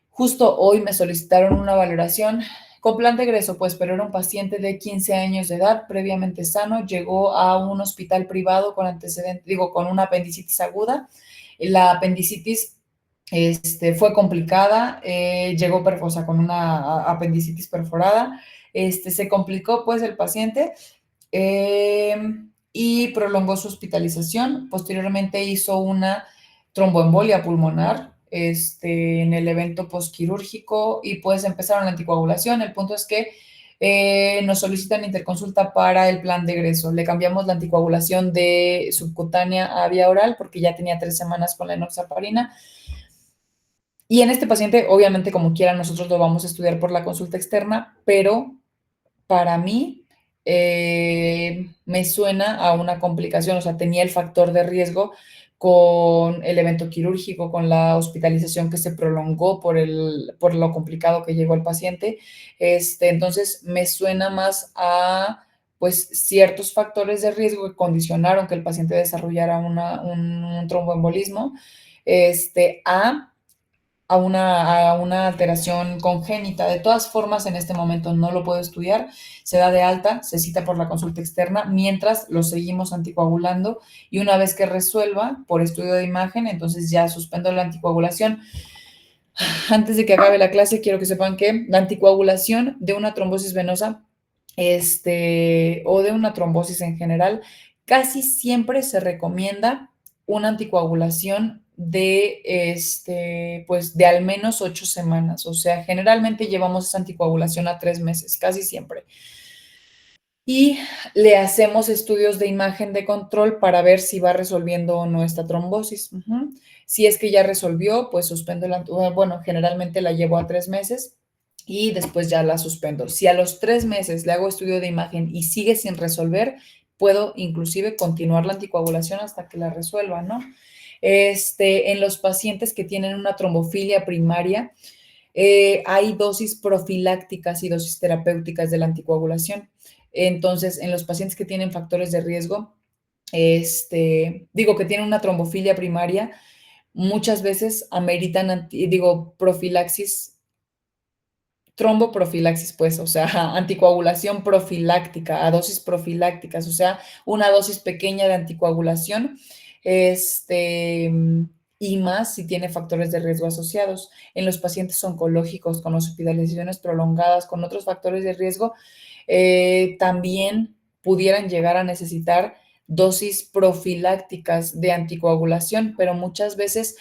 Justo hoy me solicitaron una valoración con plan de egreso, pues, pero era un paciente de 15 años de edad, previamente sano, llegó a un hospital privado con antecedente, digo, con una apendicitis aguda. La apendicitis fue complicada, llegó o con una apendicitis perforada, se complicó pues el paciente y prolongó su hospitalización. Posteriormente hizo una tromboembolia pulmonar en el evento postquirúrgico y pues empezaron la anticoagulación. El punto es que nos solicitan interconsulta para el plan de egreso. Le cambiamos la anticoagulación de subcutánea a vía oral porque ya tenía 3 semanas con la enoxaparina. Y en este paciente, obviamente, como quiera, nosotros lo vamos a estudiar por la consulta externa, pero para mí me suena a una complicación, o sea, tenía el factor de riesgo con el evento quirúrgico, con la hospitalización que se prolongó por lo complicado que llegó el paciente. Entonces, me suena más a, pues, ciertos factores de riesgo que condicionaron que el paciente desarrollara un tromboembolismo, a una alteración congénita. De todas formas, en este momento no lo puedo estudiar, se da de alta, se cita por la consulta externa, mientras lo seguimos anticoagulando y una vez que resuelva por estudio de imagen, entonces ya suspendo la anticoagulación. Antes de que acabe la clase, quiero que sepan que la anticoagulación de una trombosis venosa o de una trombosis en general, casi siempre se recomienda una anticoagulación pues de al menos 8 semanas. O sea, generalmente llevamos esa anticoagulación a 3 meses, casi siempre. y le hacemos estudios de imagen de control para ver si va resolviendo o no esta trombosis. Si es que ya resolvió, pues suspendo bueno, generalmente la llevo a 3 meses y después ya la suspendo. Si a los 3 meses le hago estudio de imagen y sigue sin resolver, puedo inclusive continuar la anticoagulación hasta que la resuelva, ¿no? En los pacientes que tienen una trombofilia primaria, hay dosis profilácticas y dosis terapéuticas de la anticoagulación. Entonces, en los pacientes que tienen factores de riesgo, que tienen una trombofilia primaria, muchas veces ameritan, profilaxis, tromboprofilaxis, pues, o sea, anticoagulación profiláctica, a dosis profilácticas, o sea, una dosis pequeña de anticoagulación, y más si tiene factores de riesgo asociados. En los pacientes oncológicos con hospitalizaciones prolongadas, con otros factores de riesgo, también pudieran llegar a necesitar dosis profilácticas de anticoagulación, pero muchas veces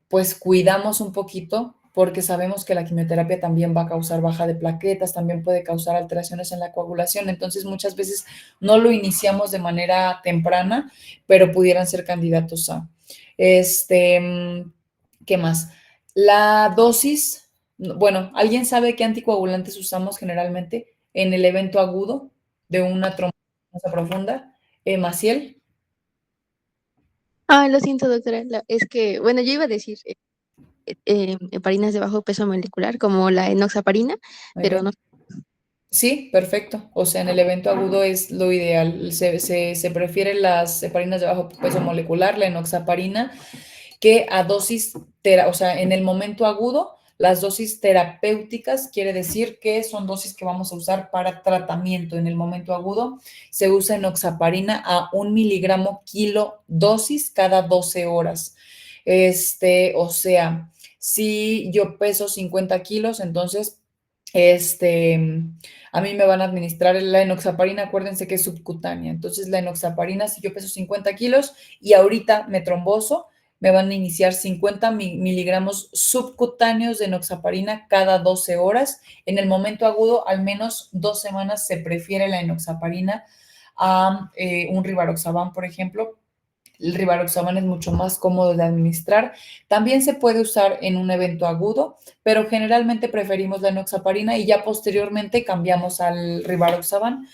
pues cuidamos un poquito porque sabemos que la quimioterapia también va a causar baja de plaquetas, también puede causar alteraciones en la coagulación, entonces muchas veces no lo iniciamos de manera temprana, pero pudieran ser candidatos a. ¿Qué más? La dosis, bueno, ¿alguien sabe qué anticoagulantes usamos generalmente en el evento agudo de una trombosis profunda? Maciel. Lo siento, doctora. Es que, bueno, yo iba a decir heparinas de bajo peso molecular, como la enoxaparina, Muy pero bien. no. Sí, perfecto. O sea, en el evento agudo es lo ideal. Se prefieren las heparinas de bajo peso molecular, la enoxaparina, que a dosis, o sea, en el momento agudo, las dosis terapéuticas quiere decir que son dosis que vamos a usar para tratamiento. En el momento agudo se usa enoxaparina a 1 miligramo kilo dosis cada 12 horas. O sea, si yo peso 50 kilos, entonces, a mí me van a administrar la enoxaparina, acuérdense que es subcutánea. Entonces, la enoxaparina, si yo peso 50 kilos y ahorita me tromboso, me van a iniciar 50 miligramos subcutáneos de enoxaparina cada 12 horas. En el momento agudo, al menos 2 semanas se prefiere la enoxaparina a un rivaroxaban, por ejemplo. El rivaroxaban es mucho más cómodo de administrar. También se puede usar en un evento agudo, pero generalmente preferimos la enoxaparina y ya posteriormente cambiamos al rivaroxaban.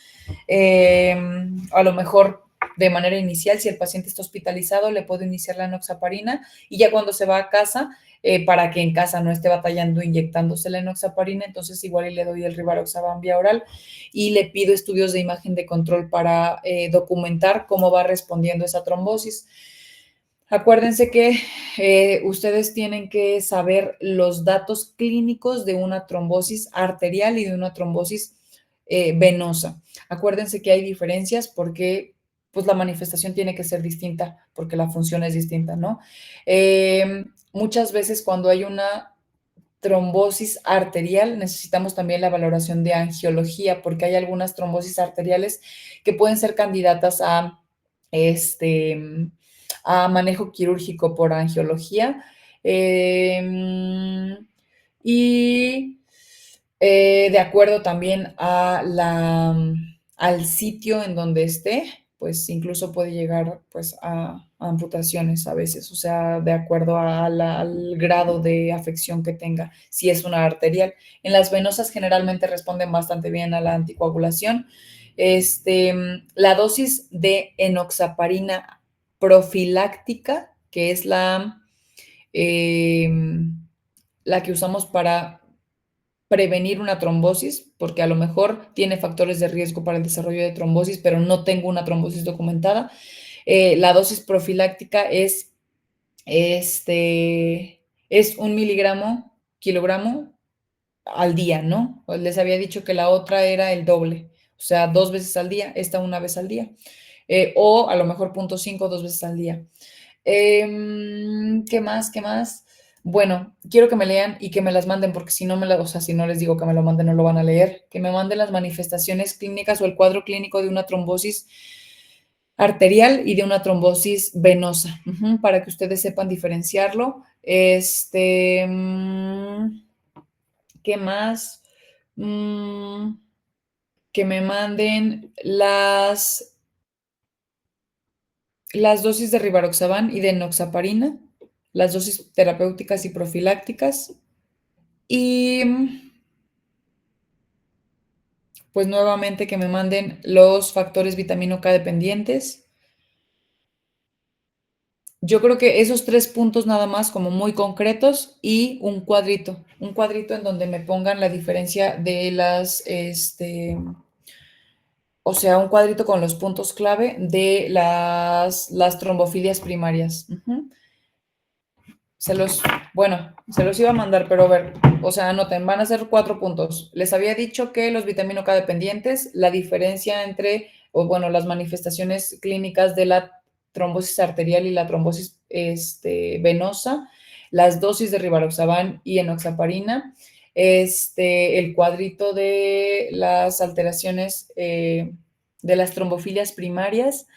A lo mejor de manera inicial, si el paciente está hospitalizado, le puedo iniciar la enoxaparina y ya cuando se va a casa, para que en casa no esté batallando inyectándose la enoxaparina, entonces igual le doy el rivaroxaban vía oral y le pido estudios de imagen de control para documentar cómo va respondiendo esa trombosis. Acuérdense que ustedes tienen que saber los datos clínicos de una trombosis arterial y de una trombosis venosa. Acuérdense que hay diferencias porque pues la manifestación tiene que ser distinta porque la función es distinta, ¿no? Muchas veces cuando hay una trombosis arterial necesitamos también la valoración de angiología porque hay algunas trombosis arteriales que pueden ser candidatas a manejo quirúrgico por angiología. Y de acuerdo también al sitio en donde esté, pues incluso puede llegar pues a amputaciones a veces, o sea, de acuerdo al grado de afección que tenga, si es una arterial. En las venosas generalmente responden bastante bien a la anticoagulación. La dosis de enoxaparina profiláctica, que es la que usamos para prevenir una trombosis, porque a lo mejor tiene factores de riesgo para el desarrollo de trombosis, pero no tengo una trombosis documentada. La dosis profiláctica es 1 miligramo kilogramo al día, ¿no? Pues les había dicho que la otra era el doble, o sea, 2 veces al día, esta una vez al día, o a lo mejor 0.5, 2 veces al día. ¿Qué más? ¿Qué más? Bueno, quiero que me lean y que me las manden, porque si no o sea, si no les digo que me lo manden, no lo van a leer. Que me manden las manifestaciones clínicas o el cuadro clínico de una trombosis arterial y de una trombosis venosa, para que ustedes sepan diferenciarlo. ¿Qué más? que me manden las dosis de rivaroxaban y de enoxaparina, las dosis terapéuticas y profilácticas. Y pues nuevamente que me manden los factores vitamina K dependientes. Yo creo que esos 3 puntos nada más como muy concretos y un cuadrito en donde me pongan la diferencia de las, o sea, un cuadrito con los puntos clave de las trombofilias primarias. Se los iba a mandar, pero a ver, o sea, anoten, van a ser 4 puntos. Les había dicho que los vitamina K dependientes, la diferencia entre, o bueno, las manifestaciones clínicas de la trombosis arterial y la trombosis venosa, las dosis de rivaroxaban y enoxaparina, el cuadrito de las alteraciones de las trombofilias primarias,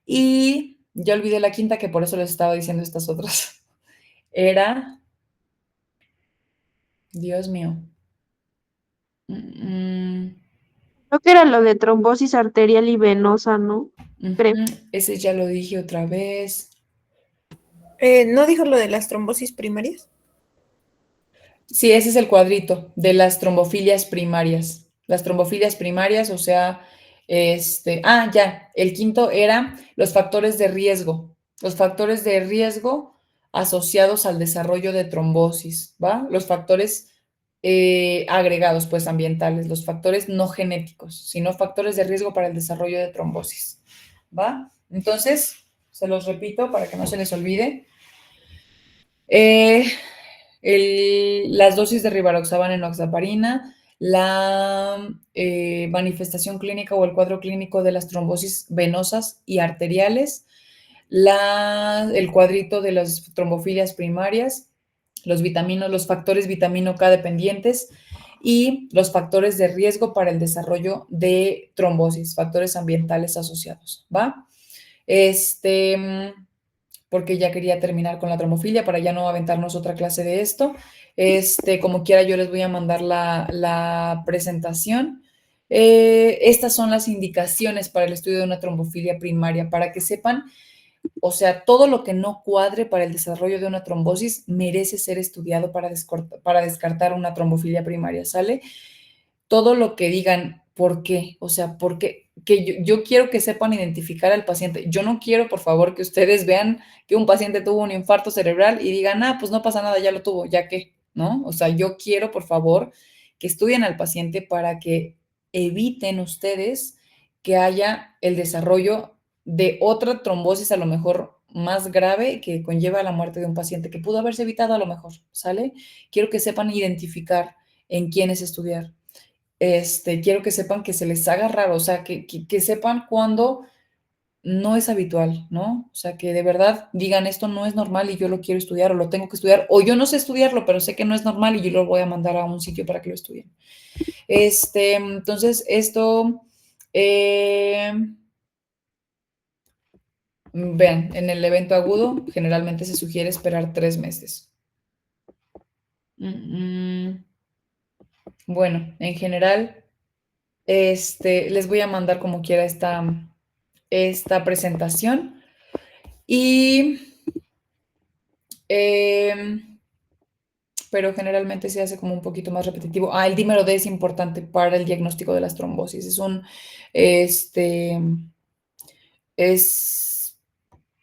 y ya olvidé la quinta, que por eso les estaba diciendo estas otras. Era, Dios mío. Creo que era lo de trombosis arterial y venosa, ¿no? Creo. Ese ya lo dije otra vez. ¿No dijo lo de las trombosis primarias? Sí, ese es el cuadrito de las trombofilias primarias. Las trombofilias primarias, o sea, ya, el quinto era los factores de riesgo. Los factores de riesgo asociados al desarrollo de trombosis, ¿va? Los factores agregados, pues ambientales, los factores no genéticos, sino factores de riesgo para el desarrollo de trombosis, ¿va? Entonces, se los repito para que no se les olvide. Las dosis de rivaroxaban enoxaparina, la manifestación clínica o el cuadro clínico de las trombosis venosas y arteriales, el cuadrito de las trombofilias primarias, los factores vitamina K dependientes y los factores de riesgo para el desarrollo de trombosis, factores ambientales asociados, ¿va? Porque ya quería terminar con la trombofilia para ya no aventarnos otra clase de esto. Como quiera, yo les voy a mandar la presentación. Estas son las indicaciones para el estudio de una trombofilia primaria, para que sepan, o sea, todo lo que no cuadre para el desarrollo de una trombosis merece ser estudiado para descartar una trombofilia primaria, ¿sale? Todo lo que digan, ¿por qué? O sea, porque yo quiero que sepan identificar al paciente. Yo no quiero, por favor, que ustedes vean que un paciente tuvo un infarto cerebral y digan, pues no pasa nada, ya lo tuvo, ya que, ¿no? O sea, yo quiero, por favor, que estudien al paciente para que eviten ustedes que haya el desarrollo de otra trombosis a lo mejor más grave que conlleva la muerte de un paciente que pudo haberse evitado a lo mejor, ¿sale? Quiero que sepan identificar en quiénes estudiar. Quiero que sepan que se les haga raro, o sea, que sepan cuando no es habitual, ¿no? O sea, que de verdad digan, esto no es normal y yo lo quiero estudiar o lo tengo que estudiar, o yo no sé estudiarlo, pero sé que no es normal y yo lo voy a mandar a un sitio para que lo estudien. Entonces, esto, vean, en el evento agudo generalmente se sugiere esperar 3 meses. Bueno, en general, les voy a mandar como quiera esta presentación y pero generalmente se hace como un poquito más repetitivo. El dímero D es importante para el diagnóstico de las trombosis. Es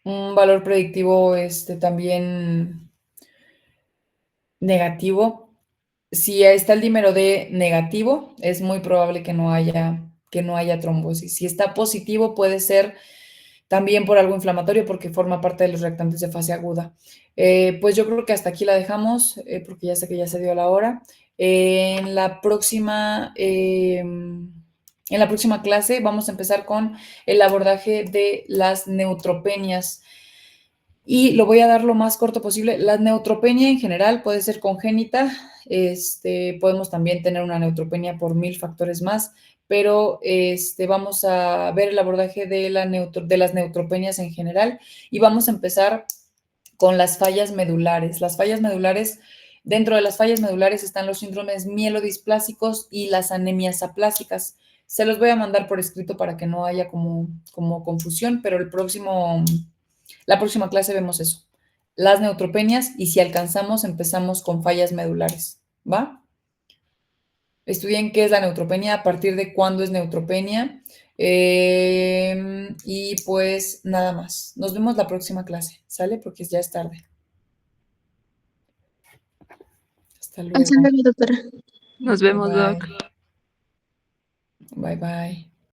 un valor predictivo también negativo. Si está el dímero D negativo, es muy probable que no haya trombosis. Si está positivo, puede ser también por algo inflamatorio, porque forma parte de los reactantes de fase aguda. Pues yo creo que hasta aquí la dejamos, porque ya sé que ya se dio la hora. En la próxima clase vamos a empezar con el abordaje de las neutropenias. Y lo voy a dar lo más corto posible. La neutropenia en general puede ser congénita. Podemos también tener una neutropenia por 1000 factores más, pero vamos a ver el abordaje de las neutropenias en general y vamos a empezar con las fallas medulares. Las fallas medulares, dentro de las fallas medulares están los síndromes mielodisplásicos y las anemias aplásicas. Se los voy a mandar por escrito para que no haya como confusión, pero la próxima clase vemos eso. Las neutropenias y si alcanzamos, empezamos con fallas medulares, ¿va? Estudien qué es la neutropenia, a partir de cuándo es neutropenia. Y pues nada más. Nos vemos la próxima clase, ¿sale? Porque ya es tarde. Hasta luego. Hasta luego, doctora. Nos vemos, Bye, Doc. bye. Bye, bye.